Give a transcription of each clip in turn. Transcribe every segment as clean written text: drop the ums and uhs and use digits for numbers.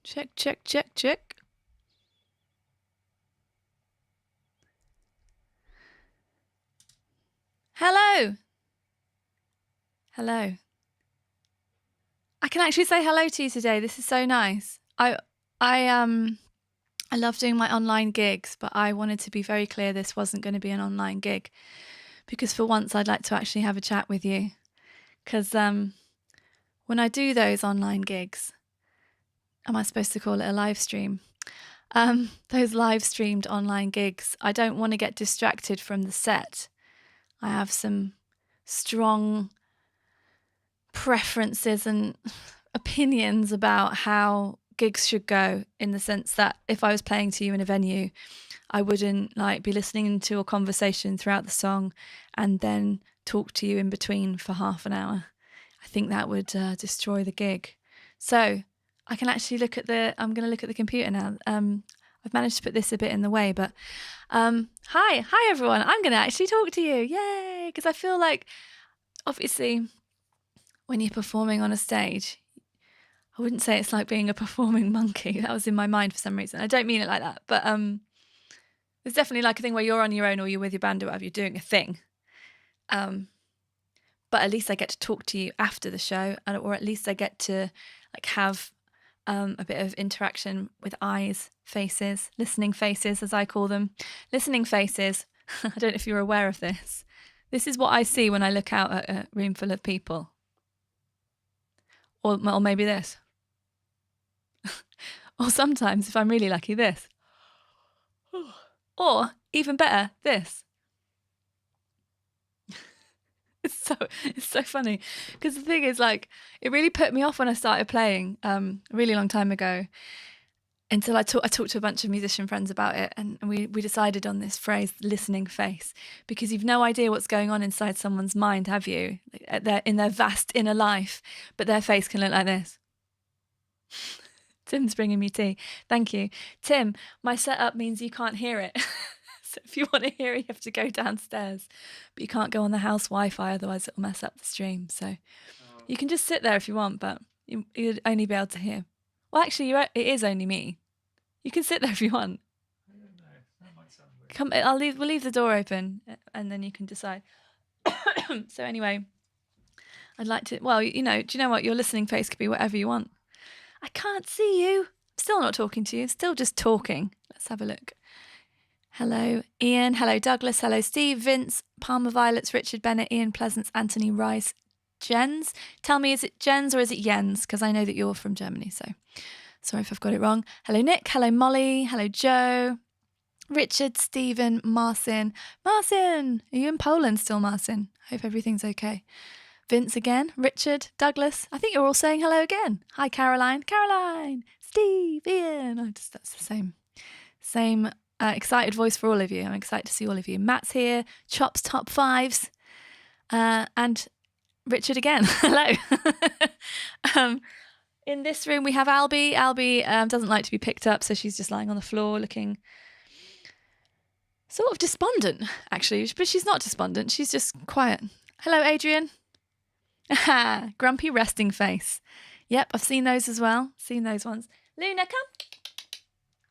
Check, check, check, check. Hello. Hello. I can actually say hello to you today. This is so nice. I love doing my online gigs, but I wanted to be very clear this wasn't going to be an online gig because for once I'd like to actually have a chat with you. Because when I do those online gigs, am I supposed to call it a live stream? Those live streamed online gigs, I don't want to get distracted from the set. I have some strong preferences and opinions about how gigs should go, in the sense that if I was playing to you in a venue, I wouldn't like be listening to a conversation throughout the song and then talk to you in between for half an hour. I think that would destroy the gig. So I can actually I'm going to look at the computer now. I've managed to put this a bit in the way, but hi everyone. I'm going to actually talk to you. Yay! Because I feel like, obviously, when you're performing on a stage, I wouldn't say it's like being a performing monkey. That was in my mind for some reason. I don't mean it like that, but there's definitely like a thing where you're on your own or you're with your band or whatever, you're doing a thing. But at least I get to talk to you after the show, or at least I get to like have a bit of interaction with eyes, faces, listening faces, as I call them. Listening faces. I don't know if you're aware of this. This is what I see when I look out at a room full of people. Or maybe this. Or sometimes, if I'm really lucky, this. Or even better, this. It's so funny, because the thing is, like, it really put me off when I started playing a really long time ago, until I talked to a bunch of musician friends about it, and we decided on this phrase, listening face, because you've no idea what's going on inside someone's mind, have you? In their vast inner life, but their face can look like this. Tim's bringing me tea. Thank you. Tim, my setup means you can't hear it. So if you want to hear it, you have to go downstairs. But you can't go on the house Wi-Fi, otherwise it'll mess up the stream. So you can just sit there if you want, but you'd only be able to hear. Well, actually, it is only me. You can sit there if you want. I don't know. That might sound weird. We'll leave the door open, and then you can decide. So anyway, I'd like to, well, do you know what? Your listening face could be whatever you want. I can't see you. I'm still not talking to you. Still just talking. Let's have a look. Hello, Ian. Hello, Douglas. Hello, Steve, Vince, Palmer Violets, Richard Bennett, Ian Pleasance, Anthony Rice, Jens. Tell me, is it Jens or is it Jens? Because I know that you're from Germany, so sorry if I've got it wrong. Hello, Nick. Hello, Molly. Hello, Joe. Richard, Stephen, Marcin. Marcin! Are you in Poland still, Marcin? Hope everything's okay. Vince again, Richard, Douglas. I think you're all saying hello again. Hi, Caroline. Caroline, Steve, Ian. That's the same excited voice for all of you. I'm excited to see all of you. Matt's here. Chop's top fives. And Richard again. Hello. In this room, we have Albie. Albie doesn't like to be picked up, so she's just lying on the floor looking sort of despondent, actually. But she's not despondent. She's just quiet. Hello, Adrian. Grumpy resting face. Yep, I've seen those as well. Seen those ones. Luna, come.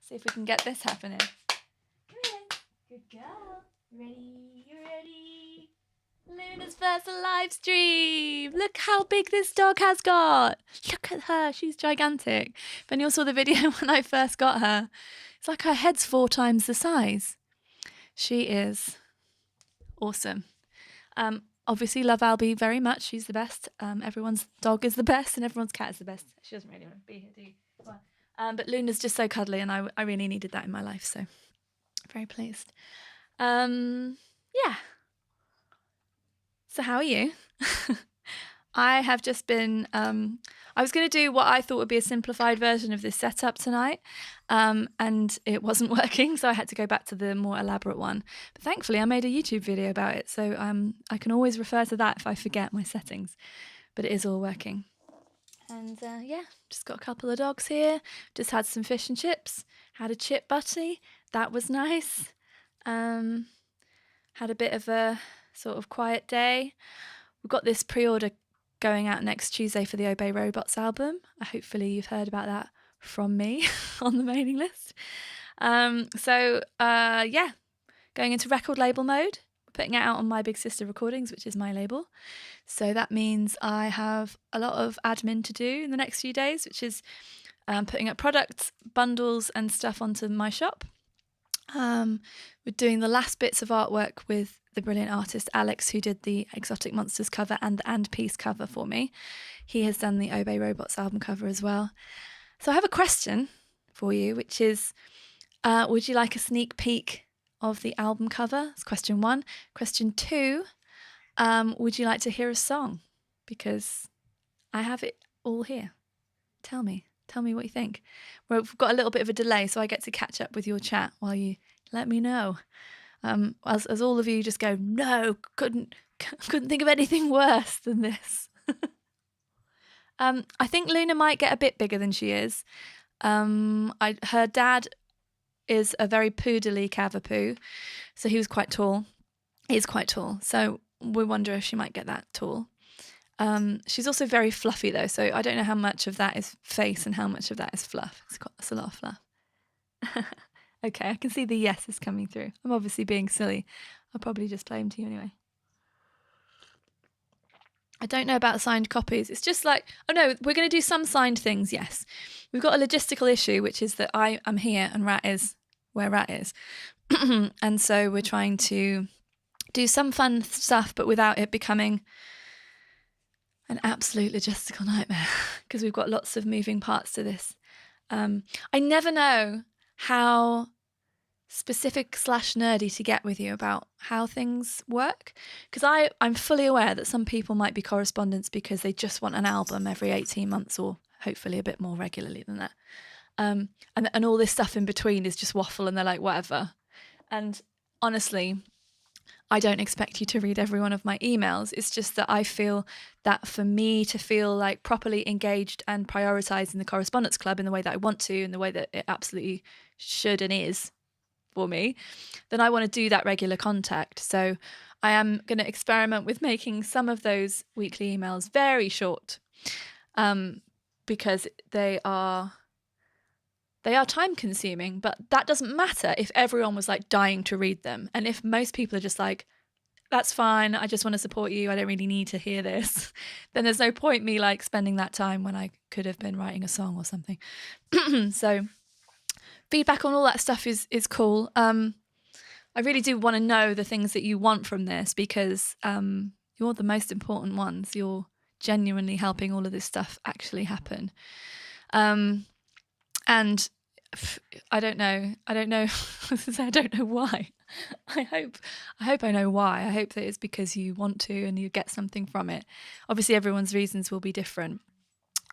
See if we can get this happening. Come here. Good girl. Ready? You ready? Luna's first live stream. Look how big this dog has got. Look at her. She's gigantic. If anyone saw the video when I first got her, it's like her head's 4 times the size. She is awesome. Obviously love Albie very much. She's the best. Everyone's dog is the best and everyone's cat is the best. She doesn't really want to be here, do you? But Luna's just so cuddly, and I really needed that in my life, so very pleased. Yeah. So how are you? I have just been, I was going to do what I thought would be a simplified version of this setup tonight, and it wasn't working, so I had to go back to the more elaborate one. But thankfully, I made a YouTube video about it, so I can always refer to that if I forget my settings. But it is all working. And yeah, just got a couple of dogs here. Just had some fish and chips. Had a chip butty. That was nice. Had a bit of a sort of quiet day. We've got this pre-order going out next Tuesday for the Obey Robots album. Hopefully you've heard about that from me on the mailing list. Yeah, going into record label mode, putting it out on My Big Sister Recordings, which is my label. So that means I have a lot of admin to do in the next few days, which is putting up products, bundles and stuff onto my shop. We're doing the last bits of artwork with the brilliant artist Alex, who did the Exotic Monsters cover and the And Peace cover for me. He has done the Obey Robots album cover as well. So I have a question for you, which is, would you like a sneak peek of the album cover? That's question 1. Question 2, would you like to hear a song? Because I have it all here. Tell me what you think. Well, we've got a little bit of a delay, so I get to catch up with your chat while you let me know. As all of you just go, no, couldn't think of anything worse than this. I think Luna might get a bit bigger than she is. Her dad is a very poodly cavapoo, so he was quite tall. He's quite tall, so we wonder if she might get that tall. She's also very fluffy though, so I don't know how much of that is face and how much of that is fluff. It's a lot of fluff. Okay, I can see the yeses coming through. I'm obviously being silly. I'll probably just play them to you anyway. I don't know about signed copies. It's just like, oh no, we're going to do some signed things, yes. We've got a logistical issue, which is that I am here and Rat is where Rat is. And so we're trying to do some fun stuff, but without it becoming an absolute logistical nightmare, because we've got lots of moving parts to this. I never know how specific / nerdy to get with you about how things work, because I'm fully aware that some people might be correspondents because they just want an album every 18 months or hopefully a bit more regularly than that, and all this stuff in between is just waffle and they're like whatever. And honestly, I don't expect you to read every one of my emails. It's just that I feel that for me to feel like properly engaged and prioritised in the Correspondence Club in the way that I want to, in the way that it absolutely should and is for me, then I want to do that regular contact. So I am going to experiment with making some of those weekly emails very short, because they are time consuming, but that doesn't matter if everyone was like dying to read them. And if most people are just like, that's fine, I just want to support you, I don't really need to hear this, then there's no point me like spending that time when I could have been writing a song or something. So feedback on all that stuff is cool. I really do want to know the things that you want from this, because you're the most important ones. You're genuinely helping all of this stuff actually happen. And I don't know. I don't know why. I hope I know why. I hope that it's because you want to and you get something from it. Obviously, everyone's reasons will be different.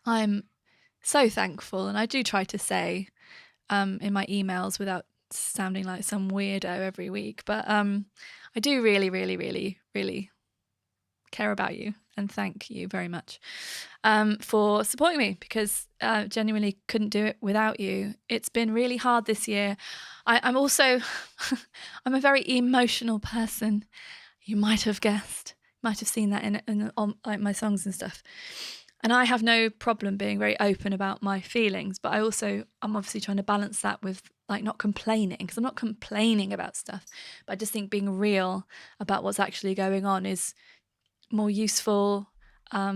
I'm so thankful, and I do try to say in my emails without sounding like some weirdo every week, but I do really, really, really, really care about you, and thank you very much for supporting me, because genuinely couldn't do it without you. It's been really hard this year. I'm also I'm a very emotional person. You might have guessed, might have seen that in like my songs and stuff. And I have no problem being very open about my feelings, but I'm obviously trying to balance that with like not complaining, because I'm not complaining about stuff, but I just think being real about what's actually going on is more useful. I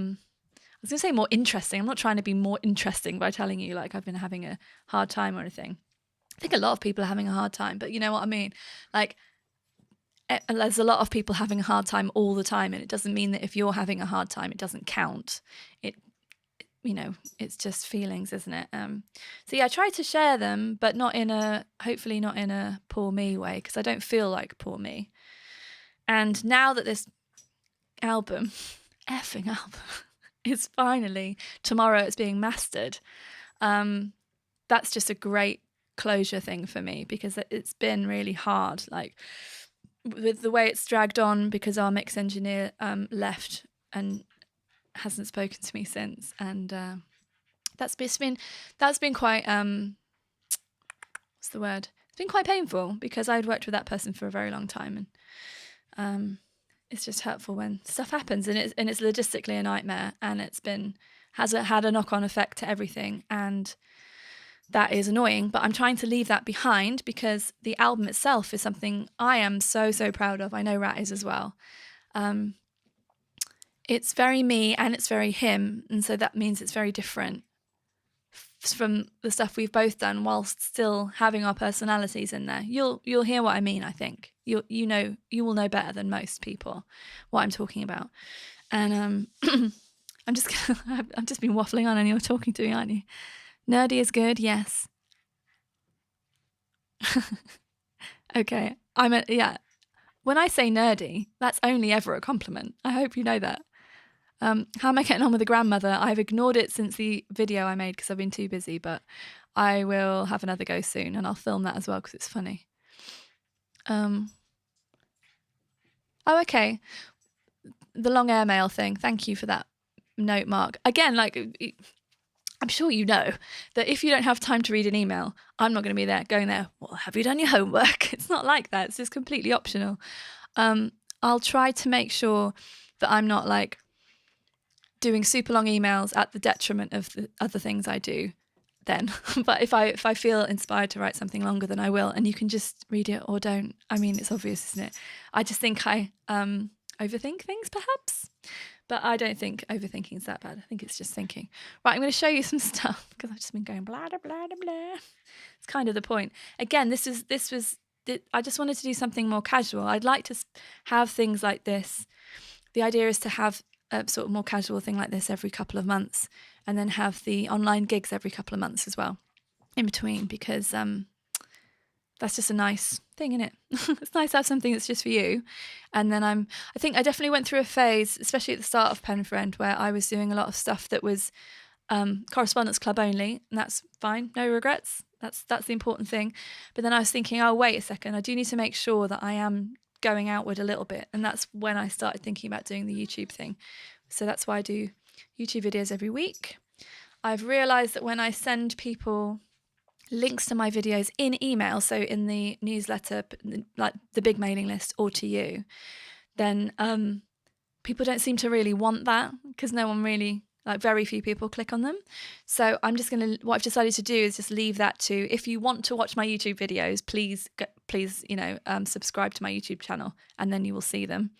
was going to say more interesting. I'm not trying to be more interesting by telling you like I've been having a hard time or anything. I think a lot of people are having a hard time, but you know what I mean? Like, there's a lot of people having a hard time all the time, and it doesn't mean that if you're having a hard time, it doesn't count. It's just feelings, isn't it? So yeah, I try to share them, but hopefully not in a poor me way, because I don't feel like poor me. And now that this effing album is finally, tomorrow it's being mastered, that's just a great closure thing for me, because it's been really hard, like with the way it's dragged on, because our mix engineer left and hasn't spoken to me since, and that's been quite what's the word? It's been quite painful, because I'd worked with that person for a very long time, and it's just hurtful when stuff happens, and it's logistically a nightmare, and has had a knock-on effect to everything. And that is annoying, but I'm trying to leave that behind because the album itself is something I am so proud of. I know Rat is as well. It's very me and it's very him, and so that means it's very different from the stuff we've both done, whilst still having our personalities in there. You'll hear what I mean. I think you will know better than most people what I'm talking about. And I've just been waffling on, and you're talking to me, aren't you? Nerdy is good, yes. Okay, when I say nerdy, that's only ever a compliment. I hope you know that. How am I getting on with the grandmother? I've ignored it since the video I made because I've been too busy, but I will have another go soon, and I'll film that as well because it's funny. Oh, okay. The long airmail thing. Thank you for that note, Mark. Again, like, I'm sure you know that if you don't have time to read an email, I'm not going to be there going there, well, have you done your homework? It's not like that. It's just completely optional. I'll try to make sure that I'm not like doing super long emails at the detriment of the other things I do then. But if I feel inspired to write something longer, then I will, and you can just read it or don't. I mean, it's obvious, isn't it? I just think I overthink things perhaps, but I don't think overthinking is that bad. I think it's just thinking. Right, I'm going to show you some stuff because I've just been going blah blah blah blah. It's kind of the point. Again, this was I just wanted to do something more casual. I'd like to have things like this. The idea is to have a sort of more casual thing like this every couple of months, and then have the online gigs every couple of months as well in between, because that's just a nice thing, isn't it? It's nice to have something that's just for you. And then I think I definitely went through a phase, especially at the start of Penfriend, where I was doing a lot of stuff that was Correspondence Club only, and that's fine, no regrets. That's the important thing. But then I was thinking, oh, wait a second, I do need to make sure that I am going outward a little bit, and that's when I started thinking about doing the YouTube thing. So that's why I do YouTube videos every week. I've realised that when I send people links to my videos in email, so in the newsletter, like the big mailing list, or to you, then people don't seem to really want that, because no one really, like, very few people click on them. So what I've decided to do is just leave that to, if you want to watch my YouTube videos, please, subscribe to my YouTube channel, and then you will see them.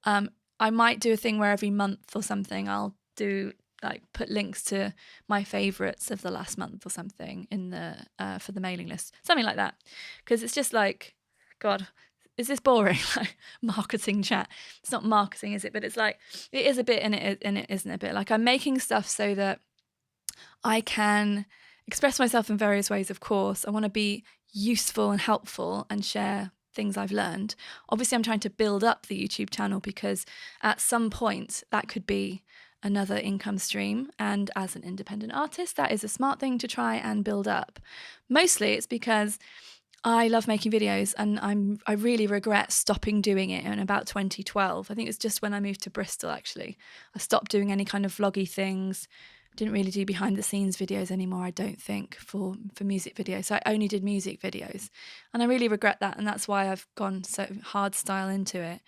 I might do a thing where every month or something I'll do, like, put links to my favourites of the last month or something in the for the mailing list, something like that, because it's just like, God, is this boring? Like, marketing chat. It's not marketing, is it? But it's like, it is a bit, and it isn't a bit. Like, I'm making stuff so that I can express myself in various ways. Of course, I want to be useful and helpful and share things I've learned. Obviously, I'm trying to build up the YouTube channel, because at some point that could be another income stream, and as an independent artist, that is a smart thing to try and build up. Mostly it's because I love making videos, and I really regret stopping doing it in about 2012. I think it's just when I moved to Bristol, actually. I stopped doing any kind of vloggy things. Didn't really do behind the scenes videos anymore, I don't think, for music videos. So I only did music videos, and I really regret that, and that's why I've gone so hard style into it.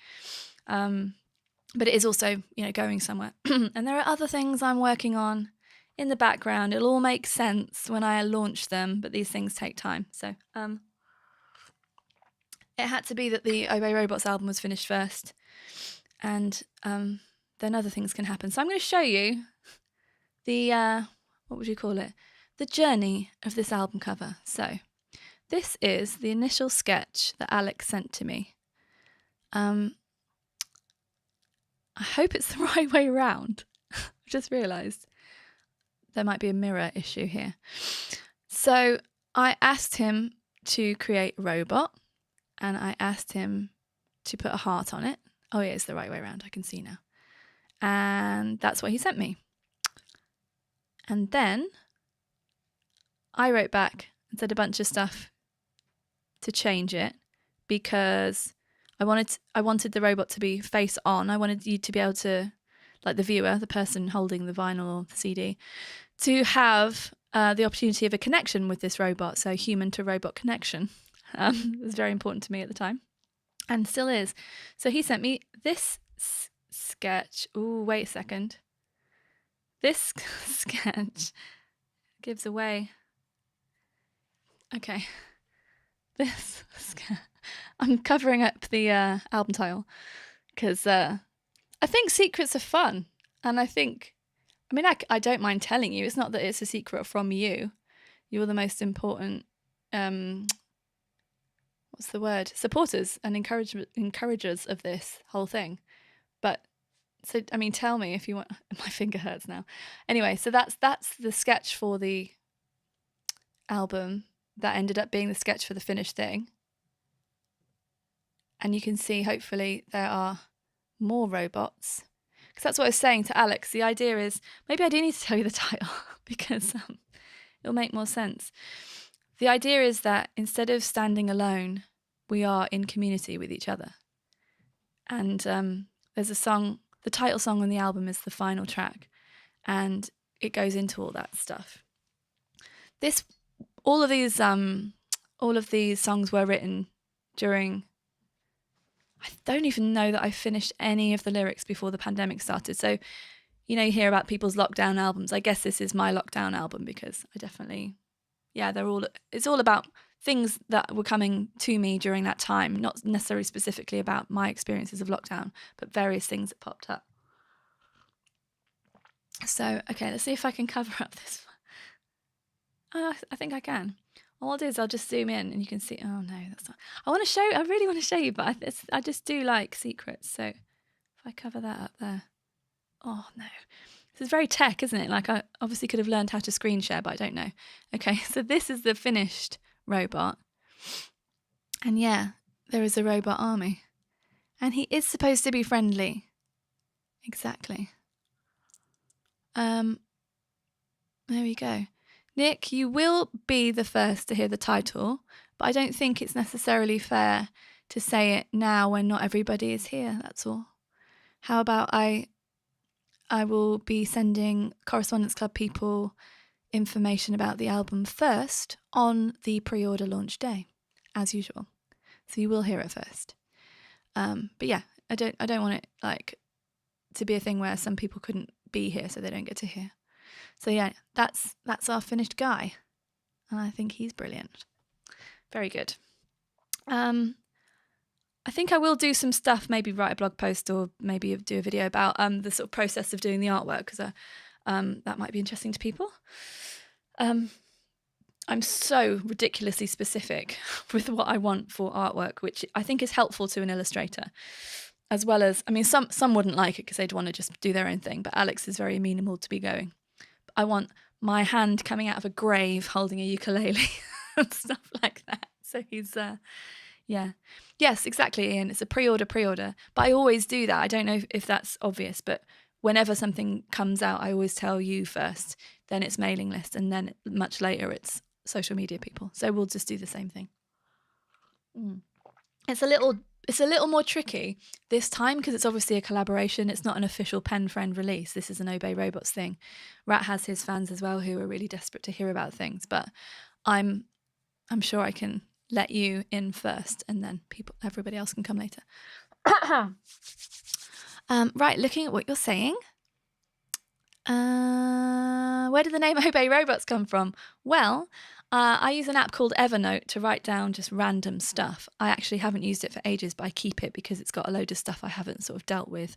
But it is also, going somewhere. And there are other things I'm working on in the background. It'll all make sense when I launch them, but these things take time. So it had to be that the Obey Robots album was finished first, and then other things can happen. So I'm going to show you the, what would you call it? The journey of this album cover. So this is the initial sketch that Alex sent to me. I hope it's the right way around. I've just realised there might be a mirror issue here. So I asked him to create a robot, and I asked him to put a heart on it. Oh yeah, it's the right way around, I can see now. And that's what he sent me. And then I wrote back and said a bunch of stuff to change it, because I wanted the robot to be face on. I wanted you to be able to, like the viewer, the person holding the vinyl or the CD, to have the opportunity of a connection with this robot. So human to robot connection. It was very important to me at the time, and still is. So he sent me this sketch. Ooh, wait a second. This sketch gives away Okay. This. I'm covering up the album title because I think secrets are fun. And I mean, I don't mind telling you. It's not that it's a secret from you. You're the most important, what's the word? Supporters and encouragers of this whole thing. But, so, I mean, tell me if you want. My finger hurts now. Anyway, so that's the sketch for the album that ended up being the sketch for the finished thing. And you can see, hopefully, there are more robots. Because that's what I was saying to Alex. The idea is, maybe I do need to tell you the title because it'll make more sense. The idea is that instead of standing alone, we are in community with each other. And there's a song, the title song on the album is the final track. And it goes into all that stuff. All of these songs were written during... I don't even know that I finished any of the lyrics before the pandemic started. So, you hear about people's lockdown albums. I guess this is my lockdown album because I definitely, it's all about things that were coming to me during that time, not necessarily specifically about my experiences of lockdown, but various things that popped up. So, okay, let's see if I can cover up this one. Oh, I think I can. All I'll do is I'll just zoom in and you can see. Oh no, that's not. I really want to show you, but I just do like secrets. So if I cover that up there. Oh no. This is very tech, isn't it? Like I obviously could have learned how to screen share, but I don't know. Okay, so this is the finished robot. And yeah, there is a robot army. And he is supposed to be friendly. Exactly. There we go. Nick, you will be the first to hear the title, but I don't think it's necessarily fair to say it now when not everybody is here, that's all. How about I will be sending Correspondence Club people information about the album first on the pre-order launch day, as usual. So you will hear it first. But yeah, I don't want it to be a thing where some people couldn't be here so they don't get to hear. So yeah, that's our finished guy. And I think he's brilliant. Very good. I think I will do some stuff, maybe write a blog post or maybe do a video about the sort of process of doing the artwork because that might be interesting to people. I'm so ridiculously specific with what I want for artwork, which I think is helpful to an illustrator. As well as, I mean, some wouldn't like it because they'd want to just do their own thing, but Alex is very amenable to be going. I want my hand coming out of a grave holding a ukulele and stuff like that. So he's, yeah. Yes, exactly, Ian. It's a pre-order. But I always do that. I don't know if that's obvious, but whenever something comes out, I always tell you first, then it's mailing list, and then much later it's social media people. So we'll just do the same thing. It's a little more tricky this time because it's obviously a collaboration. It's not an official Penfriend release. This is an Obey Robots thing. Rat has his fans as well who are really desperate to hear about things, but I'm sure I can let you in first and then everybody else can come later. Right, looking at what you're saying. Where did the name Obey Robots come from? Well, I use an app called Evernote to write down just random stuff. I actually haven't used it for ages, but I keep it because it's got a load of stuff I haven't sort of dealt with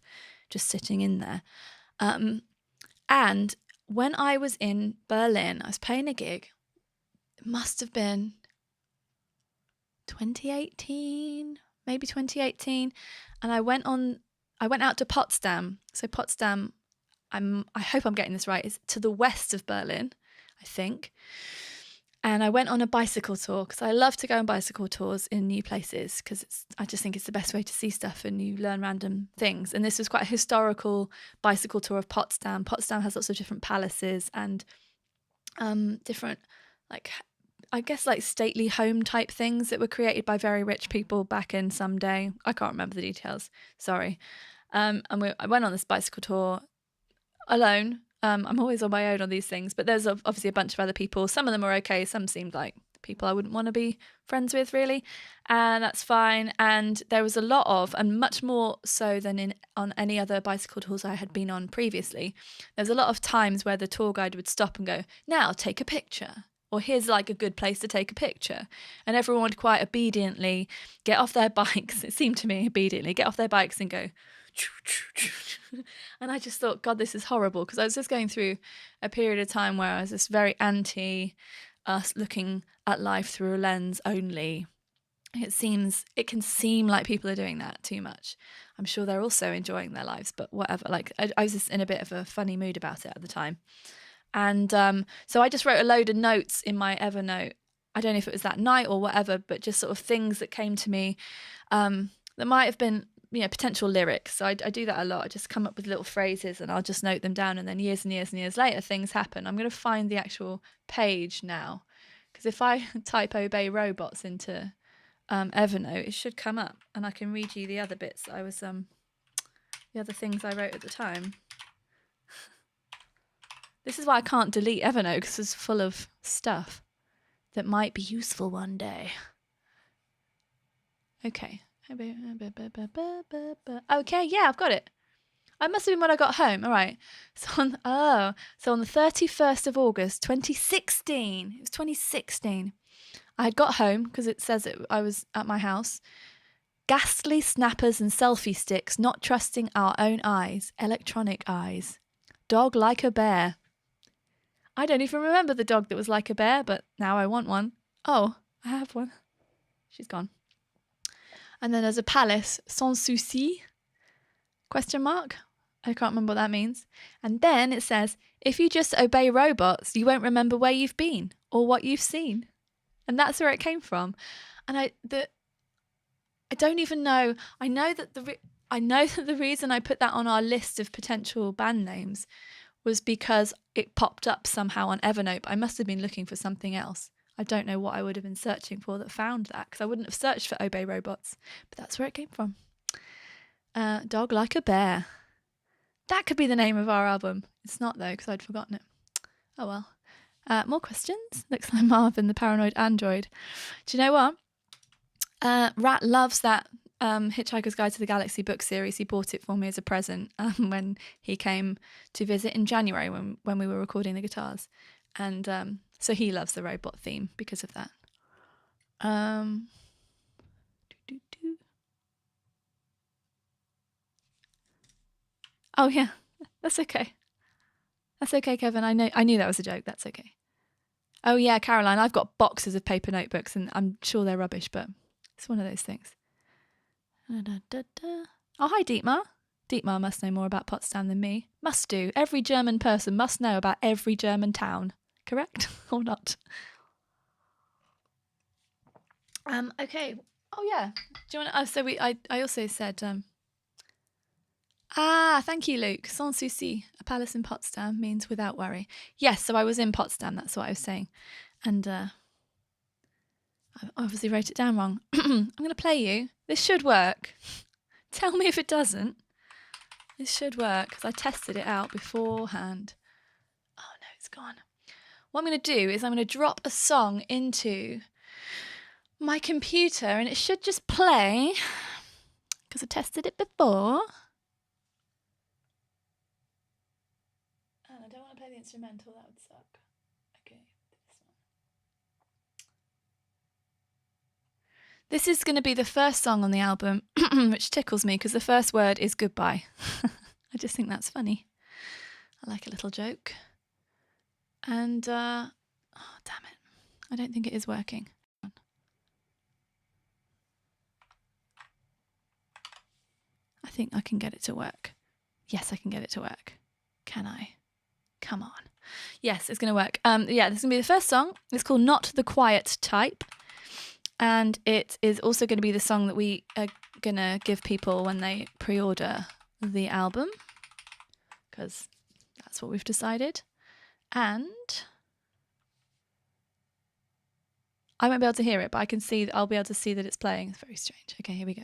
just sitting in there. And when I was in Berlin, I was playing a gig. It must have been 2018, maybe 2018. And I went out to Potsdam. So Potsdam, I hope I'm getting this right, is to the west of Berlin, I think. And I went on a bicycle tour because I love to go on bicycle tours in new places because I just think it's the best way to see stuff and you learn random things. And this was quite a historical bicycle tour of Potsdam. Potsdam has lots of different palaces and different, stately home type things that were created by very rich people back in some day. I can't remember the details, sorry. I went on this bicycle tour alone. I'm always on my own on these things, but there's obviously a bunch of other people. Some of them are okay. Some seemed like people I wouldn't want to be friends with, really. And that's fine. And there was a lot of, and much more so than on any other bicycle tours I had been on previously, there's a lot of times where the tour guide would stop and go, now take a picture. or here's like a good place to take a picture. And everyone would quite obediently get off their bikes. It seemed to me obediently get off their bikes and go. And I just thought, God, this is horrible, because I was just going through a period of time where I was just very anti us looking at life through a lens only. It can seem like people are doing that too much. I'm sure they're also enjoying their lives, but whatever. Like I was just in a bit of a funny mood about it at the time. And so I just wrote a load of notes in my Evernote. I don't know if it was that night or whatever, but just sort of things that came to me that might have been, potential lyrics. So I do that a lot. I just come up with little phrases and I'll just note them down. And then years and years and years later, things happen. I'm going to find the actual page now, because if I type "obey robots" into Evernote, it should come up, and I can read you the other bits that I was the other things I wrote at the time. This is why I can't delete Evernote, because it's full of stuff that might be useful one day. Okay. Okay, yeah, I've got it. I must have been when I got home. All right. So on the 31st of August 2016. It was 2016. I had got home, because it says I was at my house. Ghastly snappers and selfie sticks, not trusting our own eyes. Electronic eyes. Dog like a bear. I don't even remember the dog that was like a bear, but now I want one. Oh, I have one. She's gone. And then there's a palace, sans souci, ? I can't remember what that means. And then it says, if you just obey robots, you won't remember where you've been or what you've seen. And that's where it came from. And I don't even know. I know that the reason I put that on our list of potential band names was because it popped up somehow on Evernote. But I must have been looking for something else. I don't know what I would have been searching for that found that, because I wouldn't have searched for Obey Robots. But that's where it came from. Dog like a bear. That could be the name of our album. It's not, though, because I'd forgotten it. Oh, well. More questions? Looks like Marvin, the paranoid android. Do you know what? Rat loves that Hitchhiker's Guide to the Galaxy book series. He bought it for me as a present when he came to visit in January when we were recording the guitars. And so he loves the robot theme because of that. Oh, yeah. That's okay. That's okay, Kevin. I knew that was a joke. That's okay. Oh, yeah, Caroline, I've got boxes of paper notebooks, and I'm sure they're rubbish, but it's one of those things. Oh, hi, Dietmar. Dietmar must know more about Potsdam than me. Must do. Every German person must know about every German town. Correct? Or not? Okay. Oh, yeah. Do you want to... I also said... thank you, Luke. Sans souci. A palace in Potsdam means without worry. Yes, so I was in Potsdam. That's what I was saying. And I obviously wrote it down wrong. I'm going to play you. This should work. Tell me if it doesn't. This should work, because I tested it out beforehand. Oh, no, it's gone. What I'm going to do is I'm going to drop a song into my computer, and it should just play, because I tested it before. And I don't want to play the instrumental, that would suck. Okay, this one. This is going to be the first song on the album, which tickles me, because the first word is goodbye. I just think that's funny. I like a little joke. And, oh, damn it. I don't think it is working. I think I can get it to work. Yes, I can get it to work. Can I? Come on. Yes, it's going to work. Yeah, this is going to be the first song. It's called Not the Quiet Type. And it is also going to be the song that we are going to give people when they pre-order the album, because that's what we've decided. And I won't be able to hear it, but I'll be able to see that it's playing. It's very strange. Okay, here we go.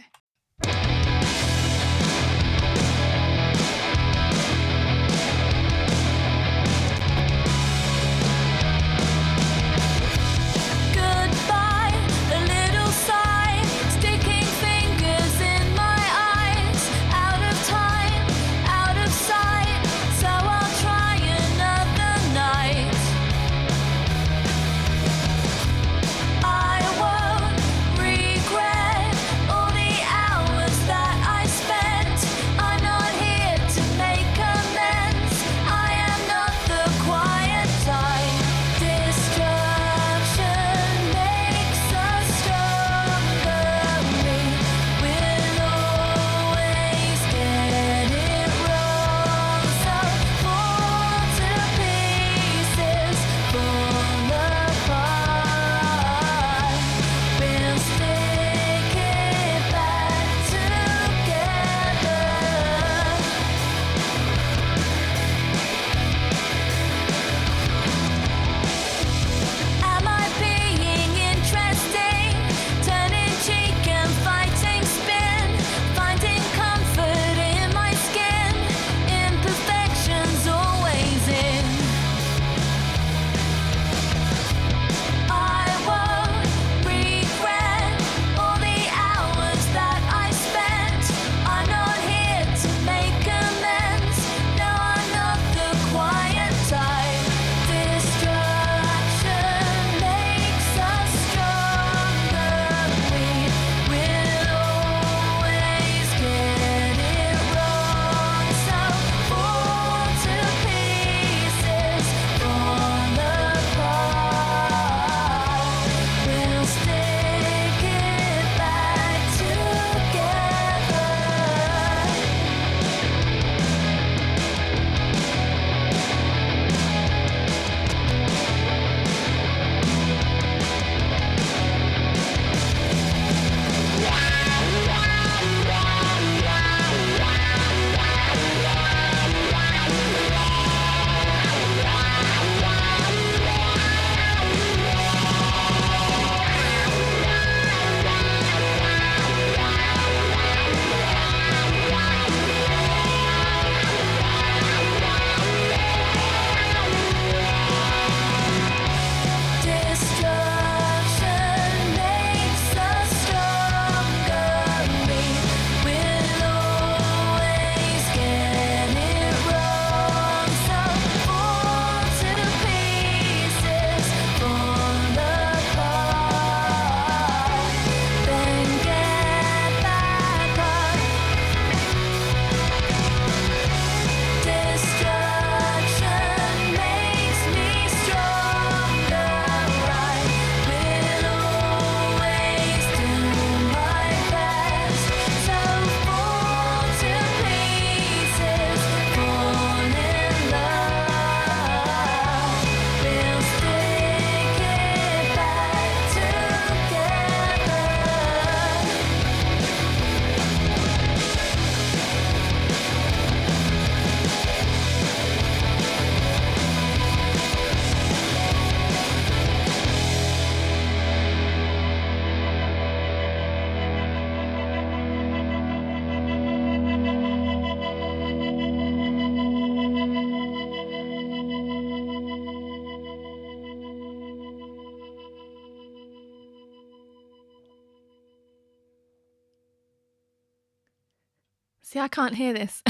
See, I can't hear this.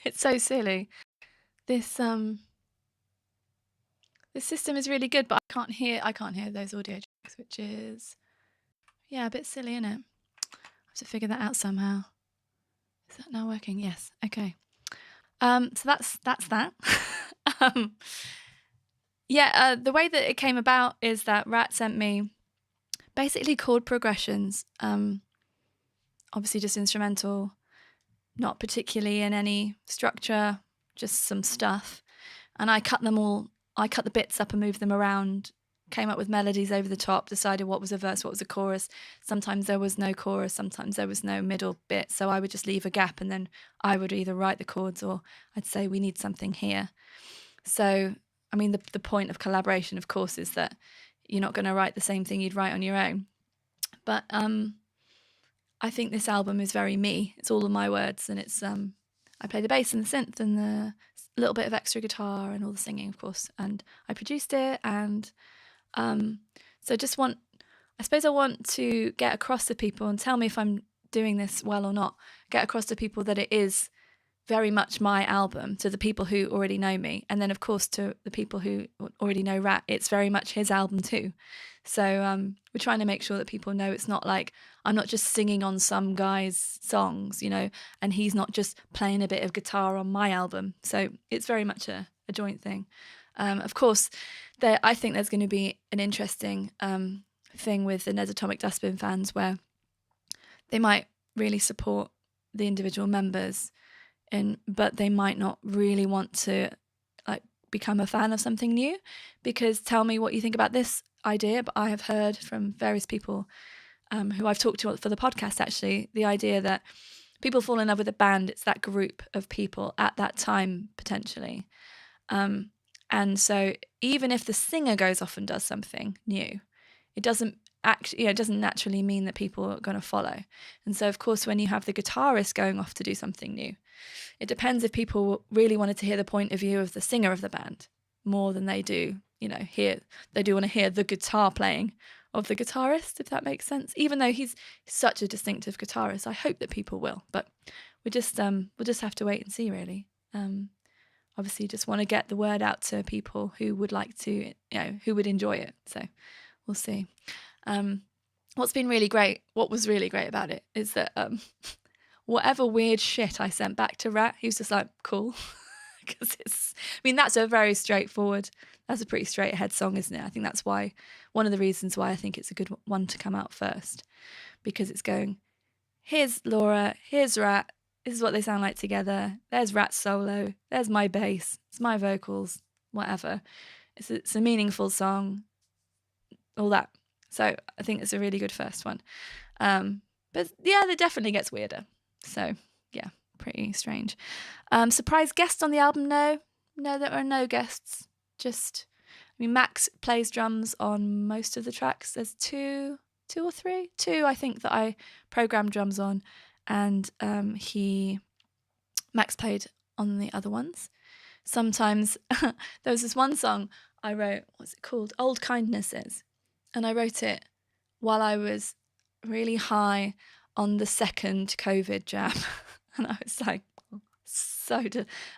It's so silly. This this system is really good, but I can't hear those audio tracks, which is a bit silly, isn't it? I have to figure that out somehow. Is that now working? Yes. Okay. So that's that. um, the way that it came about is that Rat sent me basically chord progressions, obviously just instrumental, not particularly in any structure, just some stuff. And I cut the bits up and moved them around, came up with melodies over the top, decided what was a verse, what was a chorus. Sometimes there was no chorus, sometimes there was no middle bit. So I would just leave a gap and then I would either write the chords or I'd say we need something here. So, I mean, the point of collaboration, of course, is that you're not going to write the same thing you'd write on your own. But I think this album is very me. It's all of my words, and it's I play the bass and the synth and the little bit of extra guitar and all the singing, of course. And I produced it, and so I suppose I want to get across to people, and tell me if I'm doing this well or not, get across to people that it is very much my album, to the people who already know me, and then of course to the people who already know Rat, it's very much his album too. So we're trying to make sure that people know it's not like I'm not just singing on some guy's songs, and he's not just playing a bit of guitar on my album. So it's very much a joint thing. Of course, I think there's going to be an interesting thing with the Ned Atomic Dustbin fans, where they might really support the individual members, but they might not really want to become a fan of something new, because tell me what you think about this idea, but I have heard from various people who I've talked to for the podcast, actually, the idea that people fall in love with a band, it's that group of people at that time, potentially. And so even if the singer goes off and does something new, it doesn't naturally mean that people are going to follow. And so, of course, when you have the guitarist going off to do something new, it depends if people really wanted to hear the point of view of the singer of the band more than they do, they do want to hear the guitar playing of the guitarist, if that makes sense. Even though he's such a distinctive guitarist, I hope that people will. But we'll just have to wait and see, really. Obviously, just want to get the word out to people who would like to, who would enjoy it. So we'll see. What was really great about it is that whatever weird shit I sent back to Rat, he was just like, cool. Because that's a very that's a pretty straight ahead song, isn't it? I think that's one of the reasons why I think it's a good one to come out first, because it's going, here's Laura, here's Rat, this is what they sound like together, there's Rat's solo, there's my bass, it's my vocals, whatever. It's a meaningful song, all that. So I think it's a really good first one. But yeah, it definitely gets weirder. So yeah, pretty strange. Surprise guest on the album? No, there are no guests. Max plays drums on most of the tracks. There's two or three. Two, I think, that I programmed drums on, and Max played on the other ones. Sometimes there was this one song I wrote, what's it called? Old Kindnesses. And I wrote it while I was really high on the second COVID jab. And I was like,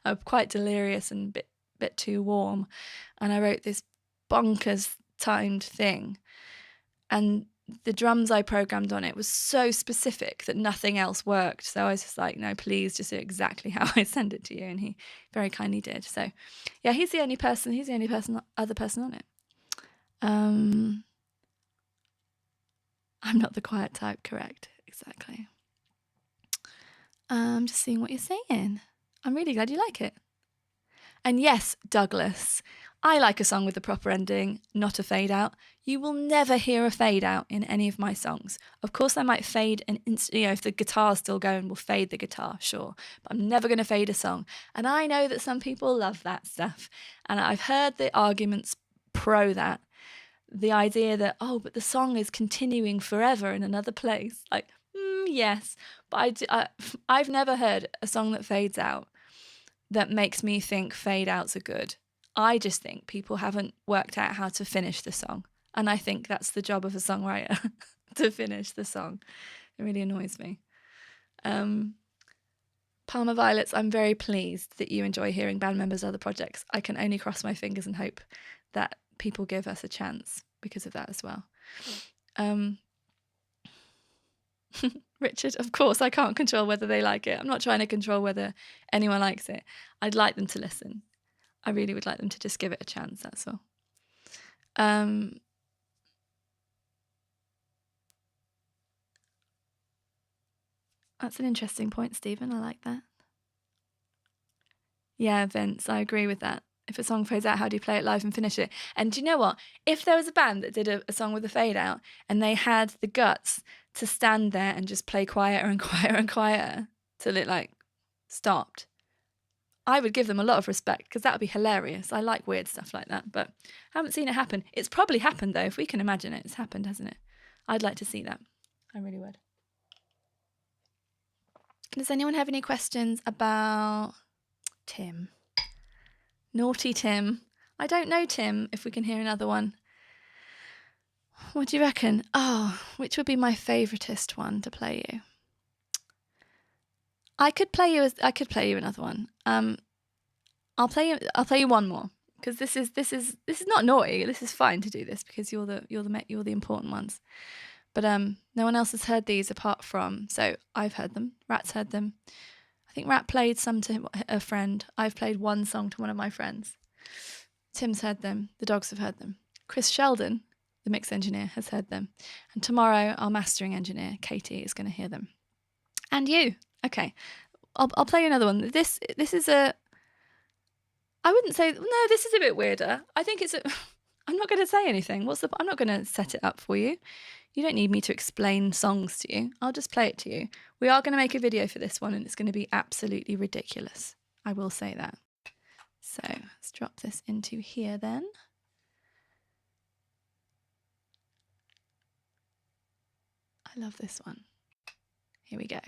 I'm quite delirious and bit too warm. And I wrote this bonkers timed thing. And the drums I programmed on it was so specific that nothing else worked. So I was just like, no, please just do exactly how I send it to you. And he very kindly did. So yeah, he's the only other person on it. I'm not the quiet type, correct? Exactly. I'm just seeing what you're saying. I'm really glad you like it. And yes, Douglas, I like a song with a proper ending, not a fade out. You will never hear a fade out in any of my songs. Of course, I might fade if the guitar's still going, we'll fade the guitar, sure. But I'm never going to fade a song. And I know that some people love that stuff. And I've heard the arguments pro that. The idea that, but the song is continuing forever in another place. Like, yes. But I've never heard a song that fades out that makes me think fade outs are good. I just think people haven't worked out how to finish the song. And I think that's the job of a songwriter, to finish the song. It really annoys me. Palmer Violets, I'm very pleased that you enjoy hearing band members' other projects. I can only cross my fingers and hope that people give us a chance because of that as well. Richard, of course, I can't control whether they like it. I'm not trying to control whether anyone likes it. I'd like them to listen. I really would like them to just give it a chance, that's all. That's an interesting point, Stephen. I like that. Yeah, Vince, I agree with that. If a song fades out, how do you play it live and finish it? And do you know what? If there was a band that did a song with a fade out and they had the guts to stand there and just play quieter and quieter and quieter till it like stopped, I would give them a lot of respect because that would be hilarious. I like weird stuff like that, but I haven't seen it happen. It's probably happened though. If we can imagine it, it's happened, hasn't it? I'd like to see that. I really would. Does anyone have any questions about Tim? Naughty Tim. I don't know, Tim, if we can hear another one. What do you reckon? Oh, which would be my favouriteest one to play you? I could play you another one. I'll play you one more because this is not naughty. This is fine to do this because you're the important ones. But no one else has heard these apart from, so I've heard them. Rat's heard them. I think Rat played some to a friend. I've played one song to one of my friends. Tim's heard them. The dogs have heard them. Chris Sheldon, the mix engineer, has heard them. And tomorrow, our mastering engineer, Katie, is going to hear them. And you. Okay. I'll play you another one. This is a... I wouldn't say... No, this is a bit weirder. I think it's a... I'm not going to say anything. I'm not going to set it up for you. You don't need me to explain songs to you. I'll just play it to you. We are going to make a video for this one and it's going to be absolutely ridiculous. I will say that. So let's drop this into here then. I love this one. Here we go.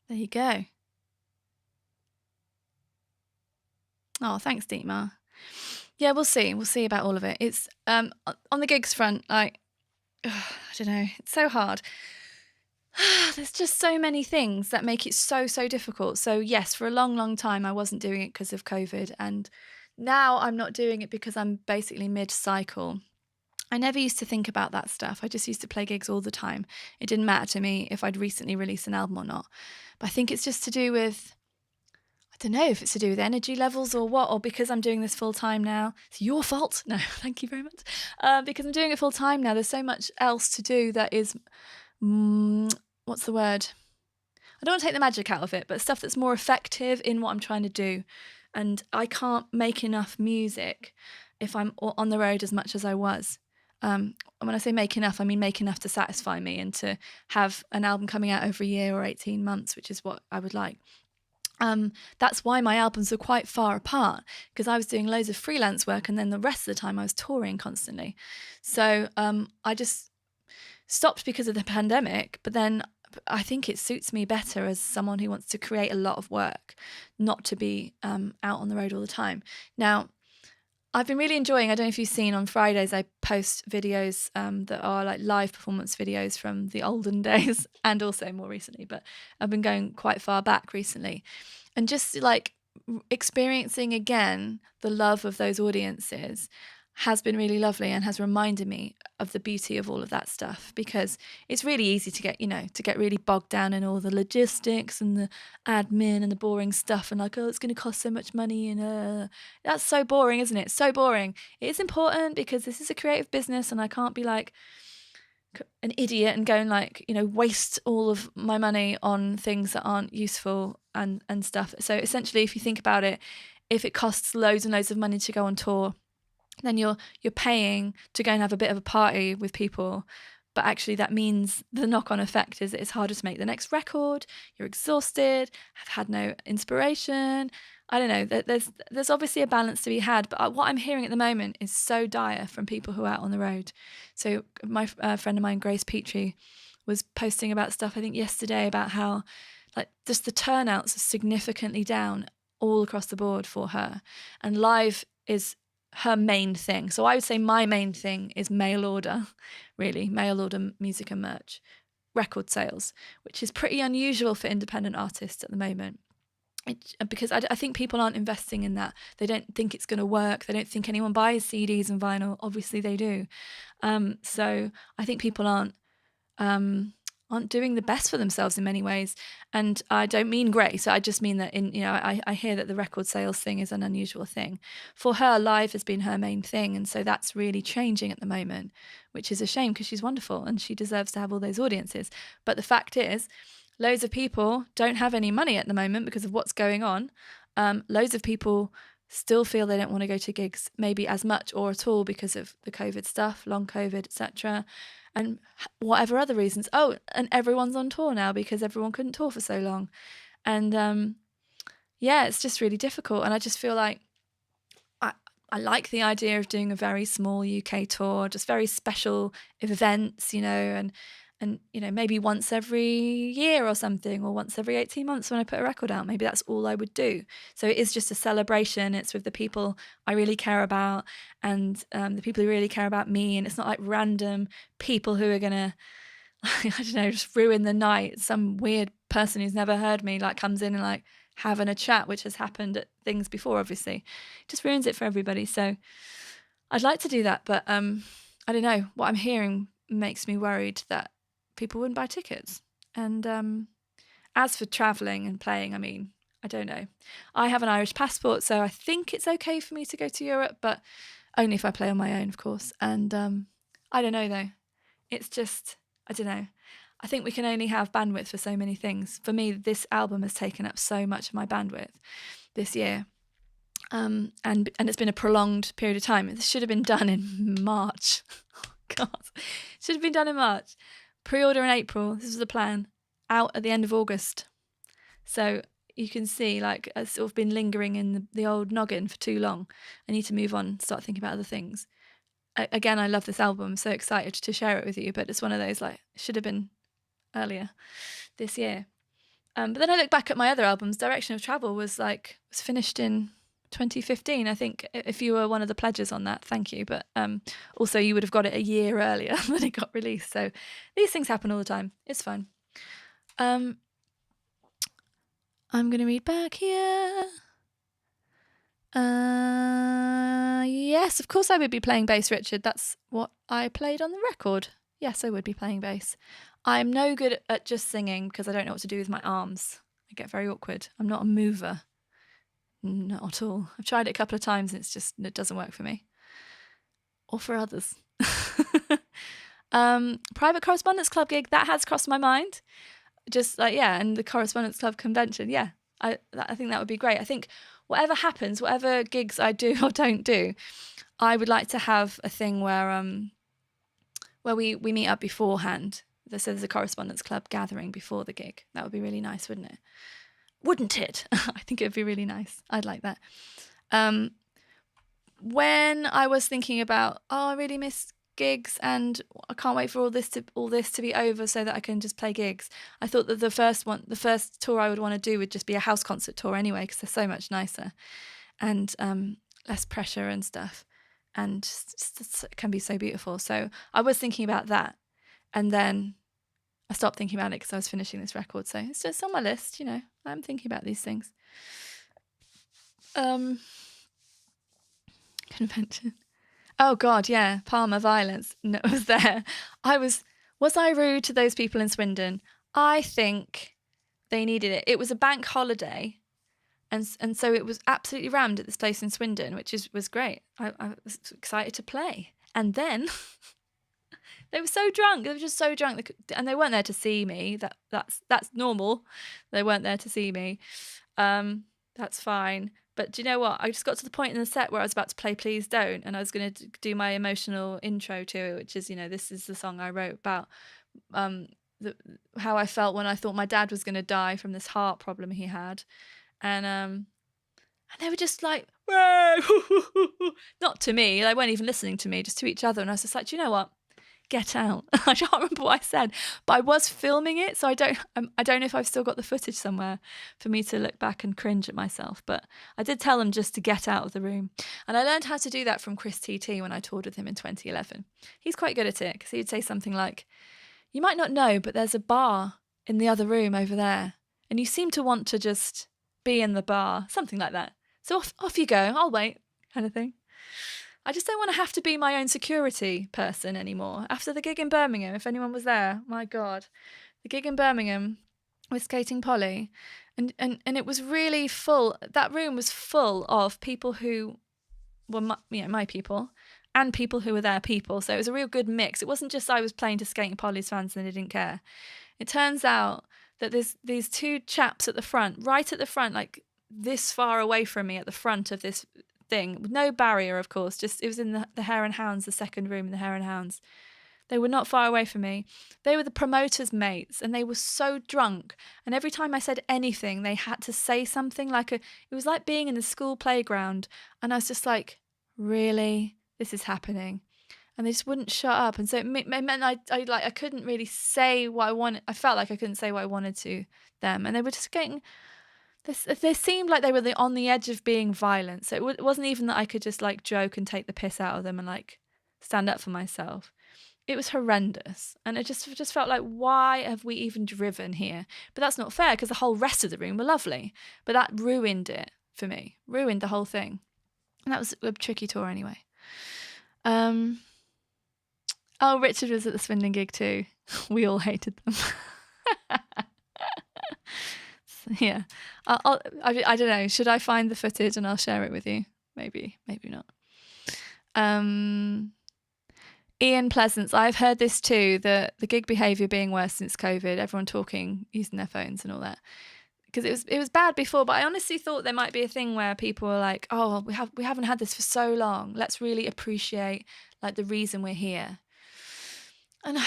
There you go. Oh, thanks, Deetmar. Yeah, we'll see. We'll see about all of it. It's on the gigs front, like, I don't know. It's so hard. There's just so many things that make it so, so difficult. So yes, for a long, long time, I wasn't doing it because of COVID. And now I'm not doing it because I'm basically mid-cycle. I never used to think about that stuff. I just used to play gigs all the time. It didn't matter to me if I'd recently released an album or not. But I think it's just to do with, I don't know if it's to do with energy levels or what, or because I'm doing this full time now. It's your fault. No, thank you very much. Because I'm doing it full time now, there's so much else to do that is, what's the word? I don't want to take the magic out of it, but stuff that's more effective in what I'm trying to do. And I can't make enough music if I'm on the road as much as I was. And when I say make enough, I mean make enough to satisfy me and to have an album coming out every year or 18 months, which is what I would like. That's why my albums are quite far apart, because I was doing loads of freelance work and then the rest of the time I was touring constantly. So I just stopped because of the pandemic, but then I think it suits me better as someone who wants to create a lot of work, not to be out on the road all the time. Now, I've been really enjoying, I don't know if you've seen, on Fridays I post videos that are like live performance videos from the olden days and also more recently, but I've been going quite far back recently. And just like experiencing again the love of those audiences has been really lovely and has reminded me of the beauty of all of that stuff, because it's really easy to get really bogged down in all the logistics and the admin and the boring stuff and like, oh, it's going to cost so much money and that's so boring, isn't it? So boring. It is important because this is a creative business and I can't be like an idiot and go and like, waste all of my money on things that aren't useful and stuff. So essentially, if you think about it, if it costs loads and loads of money to go on tour, then you're paying to go and have a bit of a party with people, but actually that means the knock-on effect is that it's harder to make the next record. You're exhausted, have had no inspiration. I don't know. There's obviously a balance to be had, but what I'm hearing at the moment is so dire from people who are out on the road. So my friend of mine, Grace Petrie, was posting about stuff I think yesterday about how like just the turnouts are significantly down all across the board for her, and live is her main thing. So I would say my main thing is mail order, really, mail order music and merch, record sales, which is pretty unusual for independent artists at the moment. Because I think people aren't investing in that. They don't think it's going to work. They don't think anyone buys CDs and vinyl. Obviously they do. So I think people aren't doing the best for themselves in many ways. And I don't mean Grace. I just mean that I hear that the record sales thing is an unusual thing. For her, live has been her main thing. And so that's really changing at the moment, which is a shame because she's wonderful and she deserves to have all those audiences. But the fact is, loads of people don't have any money at the moment because of what's going on. Loads of people still feel they don't want to go to gigs maybe as much or at all because of the COVID stuff, long COVID, etc. And whatever other reasons. Oh, and everyone's on tour now because everyone couldn't tour for so long. And it's just really difficult. And I just feel like I like the idea of doing a very small UK tour, just very special events, and maybe once every year or something, or once every 18 months when I put a record out. Maybe that's all I would do. So it is just a celebration. It's with the people I really care about and the people who really care about me. And it's not like random people who are going to, I don't know, just ruin the night. Some weird person who's never heard me like comes in and like having a chat, which has happened at things before, obviously. It just ruins it for everybody. So I'd like to do that. But I don't know. What I'm hearing makes me worried that people wouldn't buy tickets. And as for travelling and playing, I mean, I don't know. I have an Irish passport, so I think it's okay for me to go to Europe, but only if I play on my own, of course. And I don't know, though. It's just, I don't know. I think we can only have bandwidth for so many things. For me, this album has taken up so much of my bandwidth this year. And it's been a prolonged period of time. This should have been done in March. God. It should have been done in March. Pre-order in April, this was the plan, out at the end of August. So you can see, like, I've sort of been lingering in the old noggin for too long. I need to move on, start thinking about other things. Again, I love this album, I'm so excited to share it with you, but it's one of those, like, it should have been earlier this year. But then I look back at my other albums. Direction of Travel was finished in 2015. I think if you were one of the pledges on that, thank you. But also you would have got it a year earlier than it got released. So these things happen all the time. It's fine. I'm going to read back here. Yes, of course I would be playing bass, Richard. That's what I played on the record. Yes, I would be playing bass. I'm no good at just singing because I don't know what to do with my arms. I get very awkward. I'm not a mover. Not at all. I've tried it a couple of times and it doesn't work for me. Or for others. Private Correspondence Club gig, that has crossed my mind. Just and the Correspondence Club convention, yeah. I think that would be great. I think whatever happens, whatever gigs I do or don't do, I would like to have a thing where we meet up beforehand. So there's a Correspondence Club gathering before the gig. That would be really nice, wouldn't it? Wouldn't it? I think it would be really nice. I'd like that. When I was thinking about, I really miss gigs and I can't wait for all this to be over so that I can just play gigs, I thought that the first tour I would want to do would just be a house concert tour anyway, because they're so much nicer and less pressure and stuff, and it can be so beautiful. So I was thinking about that, and then I stopped thinking about it because I was finishing this record. So it's just on my list, I'm thinking about these things. Convention. Oh God, yeah. Palmer violence. No, it was there. Was I rude to those people in Swindon? I think they needed it. It was a bank holiday, and so it was absolutely rammed at this place in Swindon, which was great. I was excited to play, and then they were so drunk. They were just so drunk, and they weren't there to see me. That's normal. They weren't there to see me. That's fine. But do you know what? I just got to the point in the set where I was about to play Please Don't, and I was going to do my emotional intro to it, which is, this is the song I wrote about how I felt when I thought my dad was going to die from this heart problem he had. And they were just like, not to me. They weren't even listening to me, just to each other. And I was just like, do you know what? Get out. I can't remember what I said, but I was filming it, so I don't know if I've still got the footage somewhere for me to look back and cringe at myself. But I did tell them just to get out of the room, and I learned how to do that from Chris TT when I toured with him in 2011. He's quite good at it, because he would say something like, "You might not know, but there's a bar in the other room over there, and you seem to want to just be in the bar," something like that. So off you go. I'll wait, kind of thing. I just don't want to have to be my own security person anymore. After the gig in Birmingham, if anyone was there, my God, the gig in Birmingham with Skating Polly, and it was really full. That room was full of people who were my people, and people who were their people. So it was a real good mix. It wasn't just I was playing to Skating Polly's fans and they didn't care. It turns out that there's these two chaps at the front, right at the front, like this far away from me at the front of this thing, with no barrier, of course, just it was in the Hare and Hounds, the second room in the Hare and Hounds. They were not far away from me. They were the promoters' mates, and they were so drunk, and every time I said anything they had to say something, it was like being in the school playground, and I was just like, really, this is happening? And they just wouldn't shut up, and so it meant I couldn't really say what I wanted. I felt like I couldn't say what I wanted to them, and they were just getting they seemed like they were on the edge of being violent. So it wasn't even that I could just joke and take the piss out of them and stand up for myself. It was horrendous. And it just felt like, why have we even driven here? But that's not fair, because the whole rest of the room were lovely. But that ruined it for me, ruined the whole thing. And that was a tricky tour anyway. Oh, Richard was at the Swindon gig too. We all hated them. Yeah, I don't know. Should I find the footage and I'll share it with you? Maybe not. Ian Pleasance, I've heard this too. The gig behaviour being worse since COVID. Everyone talking, using their phones and all that. Because it was bad before, but I honestly thought there might be a thing where people were like, "Oh, we haven't had this for so long. Let's really appreciate the reason we're here." And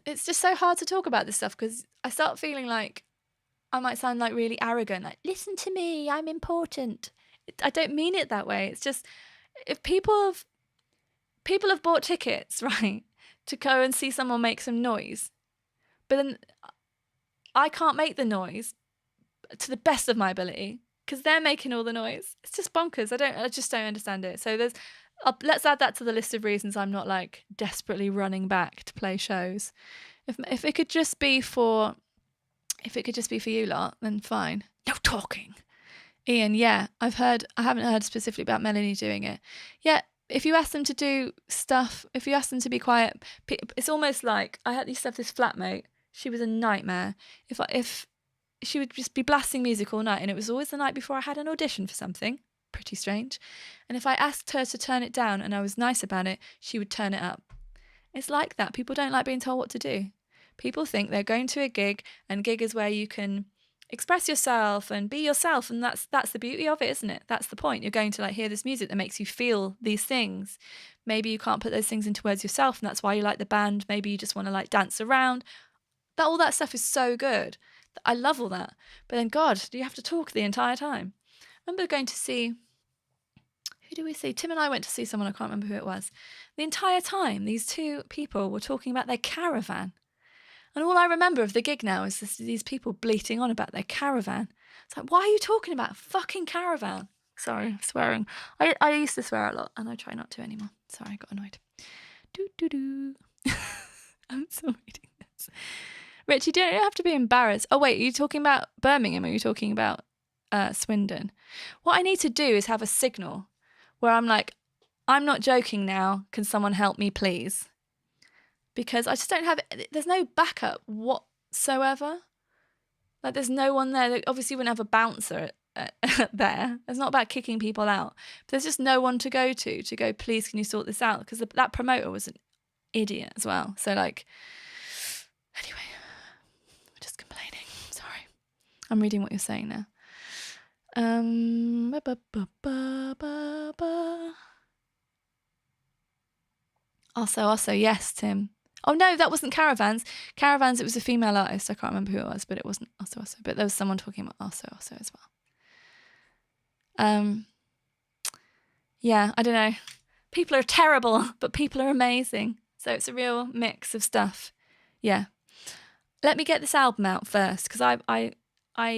it's just so hard to talk about this stuff, because I start feeling like I might sound really arrogant, listen to me, I'm important. I don't mean it that way. It's just, if people have bought tickets, right, to go and see someone make some noise, but then I can't make the noise to the best of my ability, because they're making all the noise. It's just bonkers. I just don't understand it. So let's add that to the list of reasons I'm not like desperately running back to play shows. If it could just be for you lot, then fine. No talking. Ian, yeah, I haven't heard specifically about Melanie doing it. Yeah, if you ask them to do stuff, if you ask them to be quiet, it's almost like I used to have this flatmate. She was a nightmare. If she would just be blasting music all night, and it was always the night before I had an audition for something, pretty strange. And if I asked her to turn it down and I was nice about it, she would turn it up. It's like that. People don't like being told what to do. People think they're going to a gig, and gig is where you can express yourself and be yourself, and that's the beauty of it, isn't it? That's the point. You're going to like hear this music that makes you feel these things. Maybe you can't put those things into words yourself, and that's why you like the band. Maybe you just want to like dance around. All that stuff is so good. I love all that. But then, God, do you have to talk the entire time? I remember going to see, who do we see? Tim and I went to see someone, I can't remember who it was. The entire time, these two people were talking about their caravan. And all I remember of the gig now is these people bleating on about their caravan. It's like, why are you talking about a fucking caravan? Sorry, swearing. I used to swear a lot, and I try not to anymore. Sorry, I got annoyed. I'm still reading this. Rich, you don't have to be embarrassed. Oh, wait, are you talking about Birmingham, or are you talking about Swindon? What I need to do is have a signal where I'm like, I'm not joking now. Can someone help me, please? Because I just don't have, there's no backup whatsoever. Like, there's no one there. Like, obviously, you wouldn't have a bouncer there. It's not about kicking people out. But there's just no one to go, please, can you sort this out? Because that promoter was an idiot as well. So, like, anyway, we're just complaining. Sorry. I'm reading what you're saying now. Also, yes, Tim. Oh, no, that wasn't Caravans. Caravans, it was a female artist. I can't remember who it was, but it wasn't also. But there was someone talking about also as well. Yeah, I don't know. People are terrible, but people are amazing. So it's a real mix of stuff. Yeah. Let me get this album out first, because I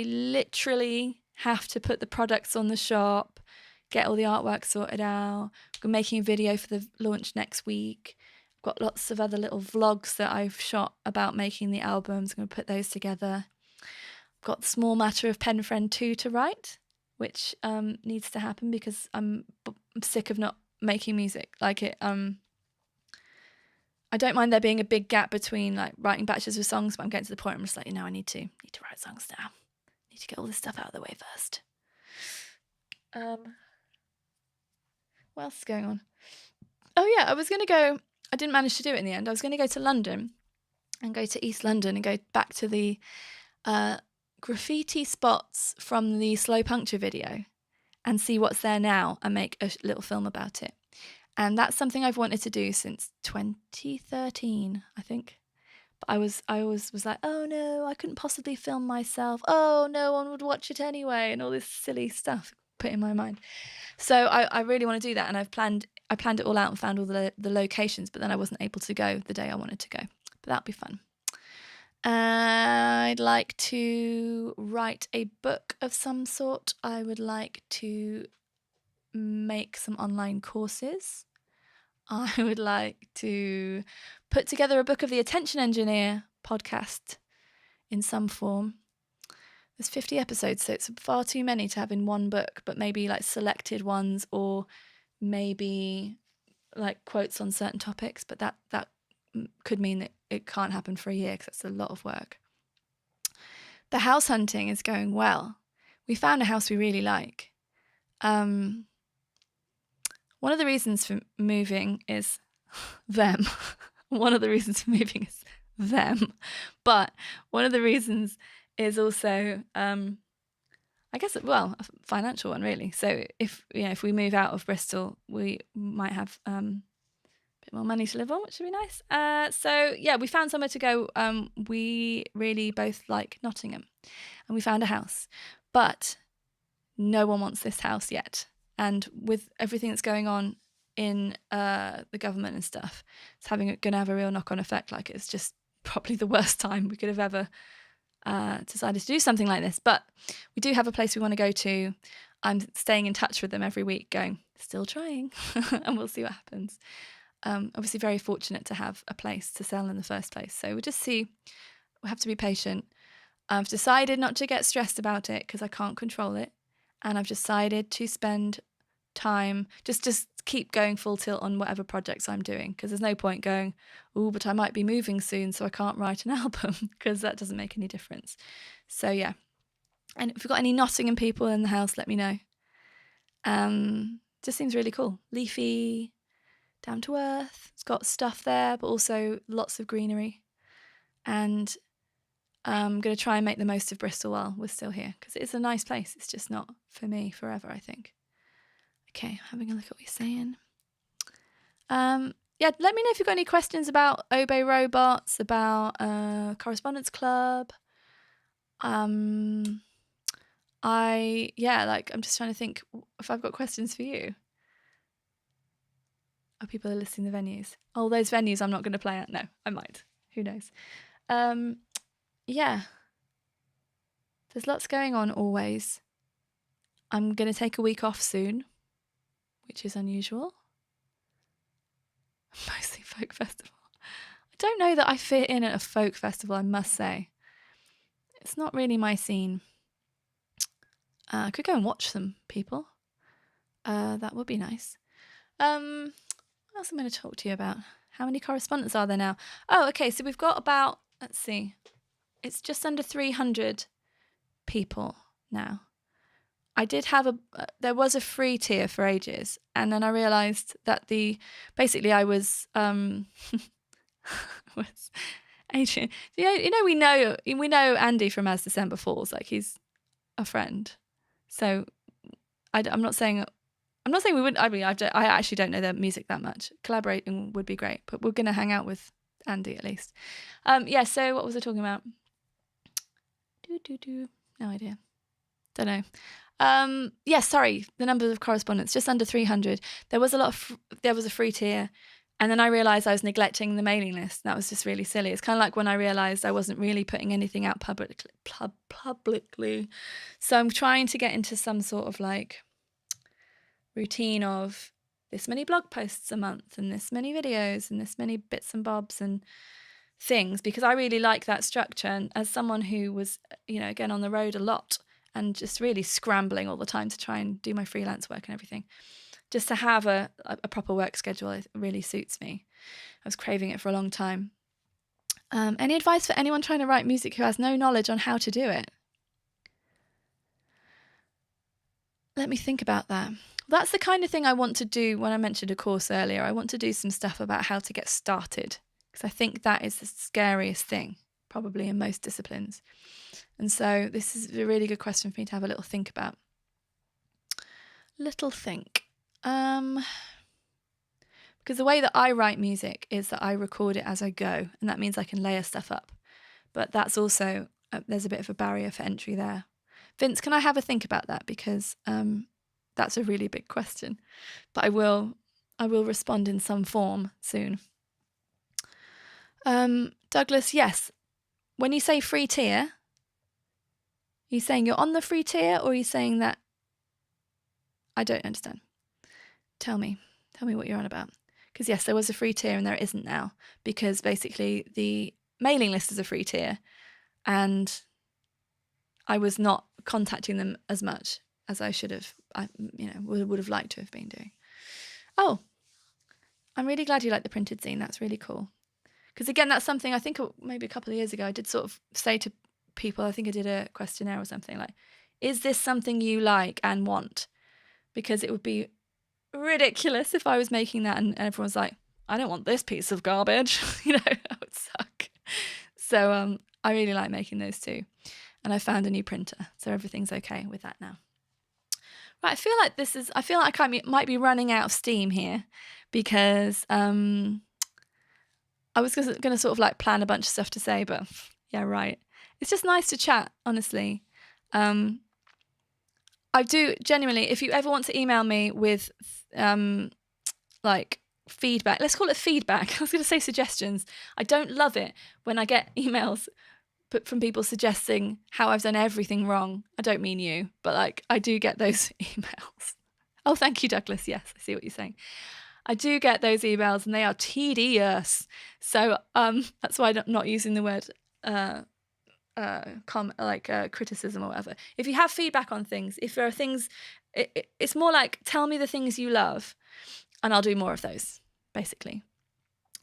literally have to put the products on the shop, get all the artwork sorted out. I'm making a video for the launch next week. Got lots of other little vlogs that I've shot about making the albums. I'm going to put those together. I've got the small matter of Penfriend 2 to write, which needs to happen because I'm sick of not making music. Like it, I don't mind there being a big gap between like writing batches of songs, but I'm getting to the point where I'm just like, I need to write songs now. Need to get all this stuff out of the way first. What else is going on? Oh yeah, I didn't manage to do it in the end. I was going to go to London and go to East London and go back to the graffiti spots from the Slow Puncture video and see what's there now and make a little film about it. And that's something I've wanted to do since 2013, I think. But I always was like, oh no, I couldn't possibly film myself. Oh, no one would watch it anyway, and all this silly stuff put in my mind. So I really want to do that, and I planned it all out and found all the locations, but then I wasn't able to go the day I wanted to go. But that'll be fun. I'd like to write a book of some sort. I would like to make some online courses. I would like to put together a book of the Attention Engineer podcast in some form. There's 50 episodes, so it's far too many to have in one book, but maybe like selected ones, or maybe like quotes on certain topics, but that could mean that it can't happen for a year because that's a lot of work. The house hunting is going well. We found a house we really like. One of the reasons for moving is them. One of the reasons for moving is them. But one of the reasons is also, I guess, well, a financial one, really. So if we move out of Bristol, we might have a bit more money to live on, which would be nice. So yeah, we found somewhere to go. We really both like Nottingham, and we found a house, but no one wants this house yet. And with everything that's going on in the government and stuff, it's going to have a real knock-on effect. Like, it's just probably the worst time we could have ever decided to do something like this. But we do have a place we want to go to. I'm staying in touch with them every week, going, still trying, and we'll see what happens. Obviously very fortunate to have a place to sell in the first place. So we'll just see. We have to be patient. I've decided not to get stressed about it because I can't control it. And I've decided to spend time, just keep going full tilt on whatever projects I'm doing, because there's no point going, oh, but I might be moving soon, so I can't write an album, because that doesn't make any difference. So yeah. And if you've got any Nottingham people in the house, let me know. Just seems really cool. Leafy, down to earth. It's got stuff there, but also lots of greenery. And I'm going to try and make the most of Bristol while we're still here, because it is a nice place. It's just not for me forever, I think. Okay, having a look at what you're saying. Yeah, let me know if you've got any questions about Obey Robots, about Correspondence Club. I'm just trying to think if I've got questions for you. Oh, people are listing the venues. Oh, those venues I'm not going to play at. No, I might. Who knows? Yeah. There's lots going on always. I'm going to take a week off soon, which is unusual. Mostly folk festival. I don't know that I fit in at a folk festival, I must say. It's not really my scene. I could go and watch some people. That would be nice. What else am I going to talk to you about? How many correspondents are there now? Oh, okay, so we've got about, let's see, it's just under 300 people now. I did have there was a free tier for ages, and then I realised that I was Adrian. We know Andy from As December Falls, like he's a friend. So I'm not saying we wouldn't. I mean, I actually don't know their music that much. Collaborating would be great, but we're gonna hang out with Andy at least. Yeah. So what was I talking about? No idea. Don't know. Yeah, sorry, the number of correspondents, just under 300. There was a free tier, and then I realised I was neglecting the mailing list. That was just really silly. It's kind of like when I realised I wasn't really putting anything out publicly. So I'm trying to get into some sort of like routine of this many blog posts a month and this many videos and this many bits and bobs and things, because I really like that structure. And as someone who was, again, on the road a lot, and just really scrambling all the time to try and do my freelance work and everything, just to have a proper work schedule, it really suits me. I was craving it for a long time. Any advice for anyone trying to write music who has no knowledge on how to do it? Let me think about that. That's the kind of thing I want to do. When I mentioned a course earlier, I want to do some stuff about how to get started, because I think that is the scariest thing, probably in most disciplines. And so this is a really good question for me to have a little think about. Because the way that I write music is that I record it as I go, and that means I can layer stuff up. But that's also, there's a bit of a barrier for entry there. Vince, can I have a think about that? Because that's a really big question. But I will respond in some form soon. Douglas, yes. When you say free tier, are you saying you're on the free tier, or are you saying that? I don't understand. Tell me what you're on about. Because yes, there was a free tier and there isn't now, because basically the mailing list is a free tier and I was not contacting them as much as I should have, would have liked to have been doing. Oh, I'm really glad you like the printed zine. That's really cool. Because again, that's something I think maybe a couple of years ago I did sort of say to people, I think I did a questionnaire or something like, is this something you like and want? Because it would be ridiculous if I was making that and everyone's like, I don't want this piece of garbage. That would suck. So I really like making those too. And I found a new printer, so everything's okay with that now. Right, I feel like I might be running out of steam here, because I was going to sort of like plan a bunch of stuff to say, but yeah, right. It's just nice to chat, honestly. I do genuinely, if you ever want to email me with like feedback, let's call it feedback. I was going to say suggestions. I don't love it when I get emails but from people suggesting how I've done everything wrong. I don't mean you, but like I do get those emails. Oh, thank you, Douglas. Yes, I see what you're saying. I do get those emails and they are tedious. So that's why I'm not using the word criticism or whatever. If you have feedback on things, if there are things, it's more like tell me the things you love and I'll do more of those, basically.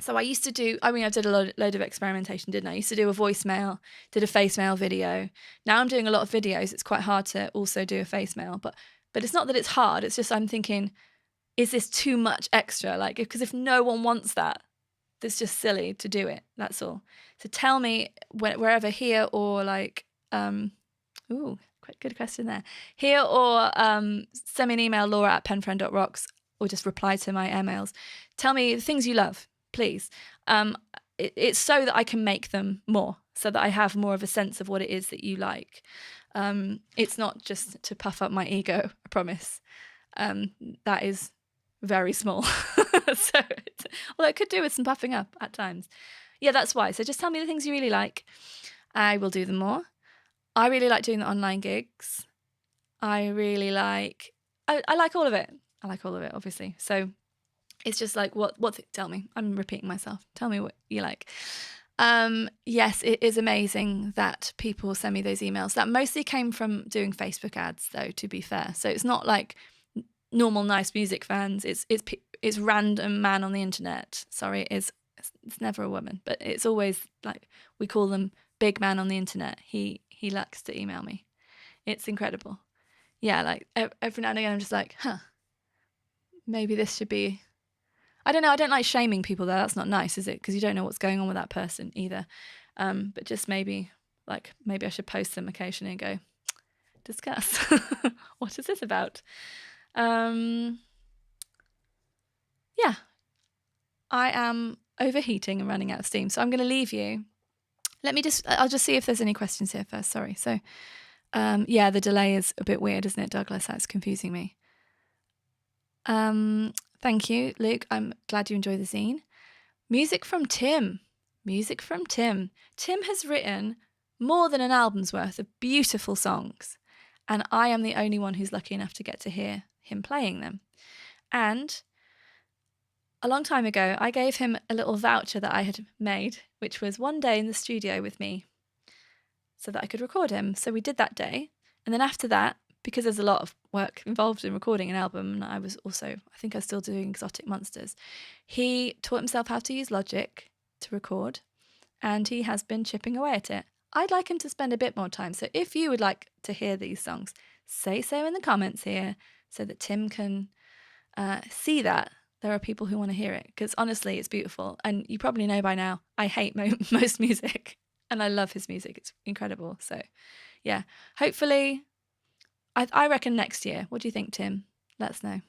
So I used to do, I did a load of experimentation, didn't I? I used to do a voicemail, did a face mail video. Now I'm doing a lot of videos. It's quite hard to also do a face mail, but it's not that it's hard. It's just I'm thinking, is this too much extra? Like, because if no one wants that, it's just silly to do it. That's all. So tell me wherever, here or like, quite good question there. Here or send me an email, laura@penfriend.rocks, or just reply to my emails. Tell me the things you love, please. It's so that I can make them more, so that I have more of a sense of what it is that you like. It's not just to puff up my ego, I promise. That is very small. So, although it could do with some puffing up at times. Yeah, that's why. So just tell me the things you really like. I will do them more. I really like doing the online gigs. I like all of it. I like all of it, obviously. So it's just like, tell me. I'm repeating myself. Tell me what you like. Yes, it is amazing that people send me those emails. That mostly came from doing Facebook ads, though, to be fair. So it's not like normal nice music fans. It's random man on the internet. Sorry, it's never a woman, but it's always like we call them big man on the internet. He likes to email me. It's incredible. Yeah, like every now and again I'm just like, maybe this should be. I don't know. I don't like shaming people though. That's not nice, is it? Because you don't know what's going on with that person either. But just maybe I should post them occasionally and go, discuss. What is this about? Yeah, I am overheating and running out of steam. So I'm going to leave you. I'll just see if there's any questions here first. Sorry. So, yeah, the delay is a bit weird, isn't it, Douglas? That's confusing me. Thank you, Luke. I'm glad you enjoy the zine. Music from Tim. Tim has written more than an album's worth of beautiful songs, and I am the only one who's lucky enough to get to hear him playing them. And a long time ago, I gave him a little voucher that I had made, which was one day in the studio with me so that I could record him. So we did that day. And then after that, because there's a lot of work involved in recording an album, and I think I was still doing Exotic Monsters, he taught himself how to use Logic to record, and he has been chipping away at it. I'd like him to spend a bit more time. So if you would like to hear these songs, say so in the comments here so that Tim can see that there are people who want to hear it, because honestly, it's beautiful. And you probably know by now, I hate most music and I love his music. It's incredible. So yeah, hopefully, I reckon next year. What do you think, Tim? Let us know.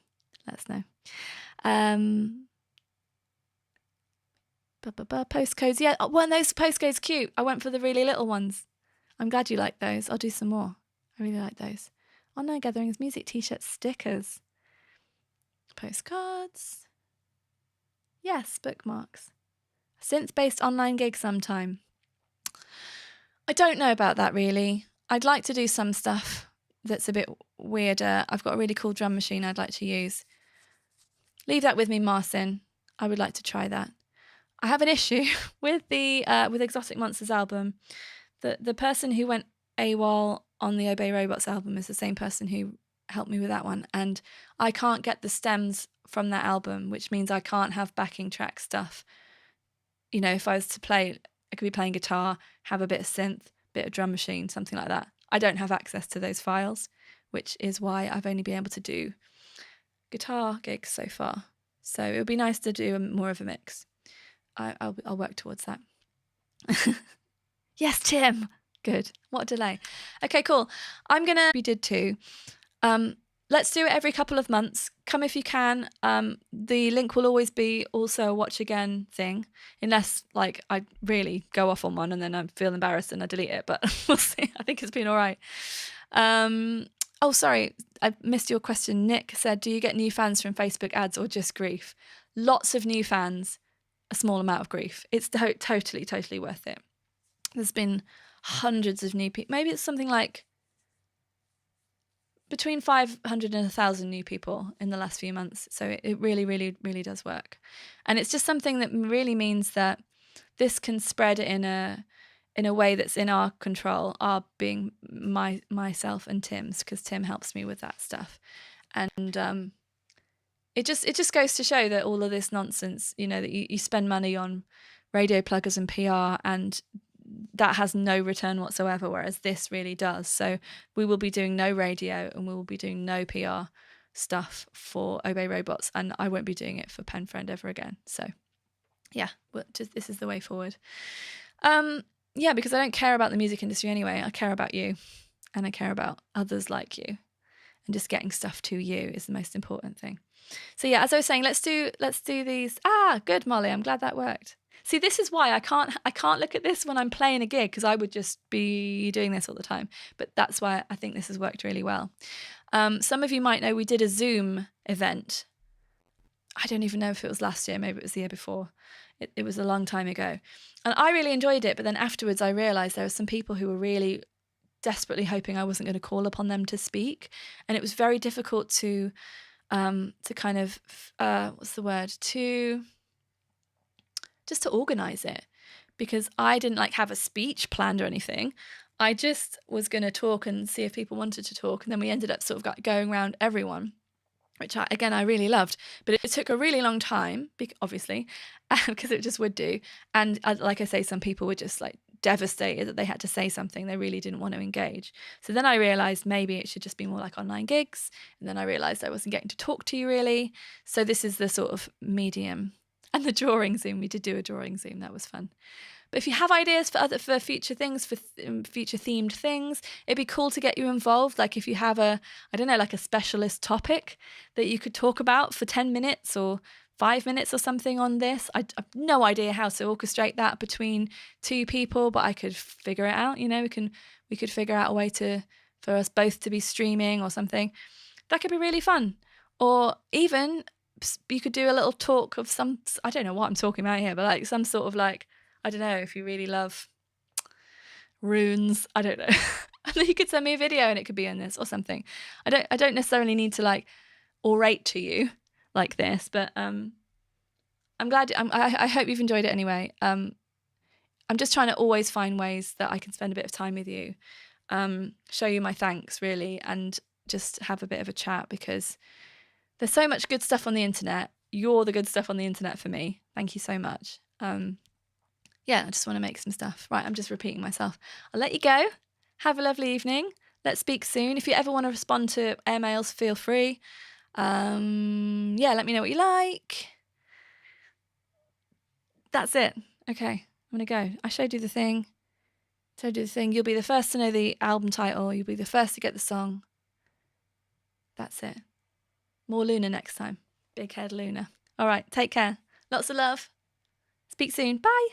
Postcodes. Yeah, weren't those postcodes cute? I went for the really little ones. I'm glad you like those. I'll do some more. I really like those. Online gatherings, music, t-shirts, stickers. Postcards. Yes, bookmarks. Synth-based online gig sometime. I don't know about that really. I'd like to do some stuff that's a bit weirder. I've got a really cool drum machine I'd like to use. Leave that with me, Marcin. I would like to try that. I have an issue with the with Exotic Monsters album. The person who went AWOL on the Obey Robots album is the same person who helped me with that one, and I can't get the stems from that album, which means I can't have backing track stuff. You know, if I was to play, I could be playing guitar, have a bit of synth, bit of drum machine, something like that. I don't have access to those files, which is why I've only been able to do guitar gigs so far. So it would be nice to do more of a mix. I'll work towards that. Yes, Tim. Good. What a delay. Okay, cool. We did too. Let's do it every couple of months. Come if you can. The link will always be also a watch again thing, unless like I really go off on one and then I feel embarrassed and I delete it. But we'll see. I think it's been all right. Oh, sorry, I missed your question. Nick said, "Do you get new fans from Facebook ads or just grief?" Lots of new fans, a small amount of grief. It's totally worth it. There's been hundreds of new people. Maybe it's something like between 500 and 1,000 new people in the last few months. So it really, really, really does work. And it's just something that really means that this can spread in a way that's in our control, our being myself and Tim's, because Tim helps me with that stuff. And it just goes to show that all of this nonsense, that you spend money on radio pluggers and PR, and that has no return whatsoever, whereas this really does. So we will be doing no radio and we will be doing no PR stuff for Obey Robots, and I won't be doing it for Penfriend ever again. So yeah, this is the way forward. Yeah, because I don't care about the music industry anyway. I care about you, and I care about others like you, and just getting stuff to you is the most important thing. So yeah, as I was saying, let's do these. Good, Molly. I'm glad that worked. See, this is why I can't look at this when I'm playing a gig, because I would just be doing this all the time. But that's why I think this has worked really well. Some of you might know we did a Zoom event. I don't even know if it was last year, maybe it was the year before. It was a long time ago. And I really enjoyed it, but then afterwards I realised there were some people who were really desperately hoping I wasn't going to call upon them to speak. And it was very difficult to kind of, what's the word, just to organise it, because I didn't have a speech planned or anything. I just was going to talk and see if people wanted to talk. And then we ended up sort of going around everyone, which I really loved. But it took a really long time, obviously, because it just would do. And like I say, some people were just devastated that they had to say something. They really didn't want to engage. So then I realised maybe it should just be more like online gigs. And then I realised I wasn't getting to talk to you really. So this is the sort of medium. And the drawing Zoom, we did do a drawing Zoom. That was fun. But if you have ideas for future things, for future themed things, it'd be cool to get you involved. Like if you have a specialist topic that you could talk about for 10 minutes or 5 minutes or something on this. I have no idea how to orchestrate that between two people, but I could figure it out. We could figure out a way for us both to be streaming or something. That could be really fun. Or even you could do a little talk of some, I don't know what I'm talking about here, but some sort of I don't know, if you really love runes, I don't know. And then you could send me a video and it could be in this or something. I don't necessarily need to orate to you like this, but I'm glad. I hope you've enjoyed it anyway. I'm just trying to always find ways that I can spend a bit of time with you, show you my thanks really, and just have a bit of a chat, because there's so much good stuff on the internet. You're the good stuff on the internet for me. Thank you so much. Yeah, I just want to make some stuff. Right, I'm just repeating myself. I'll let you go. Have a lovely evening. Let's speak soon. If you ever want to respond to airmails, feel free. Yeah, let me know what you like. That's it. Okay, I'm going to go. I showed you the thing. You'll be the first to know the album title. You'll be the first to get the song. That's it. More Luna next time. Big head Luna. All right, take care. Lots of love. Speak soon. Bye.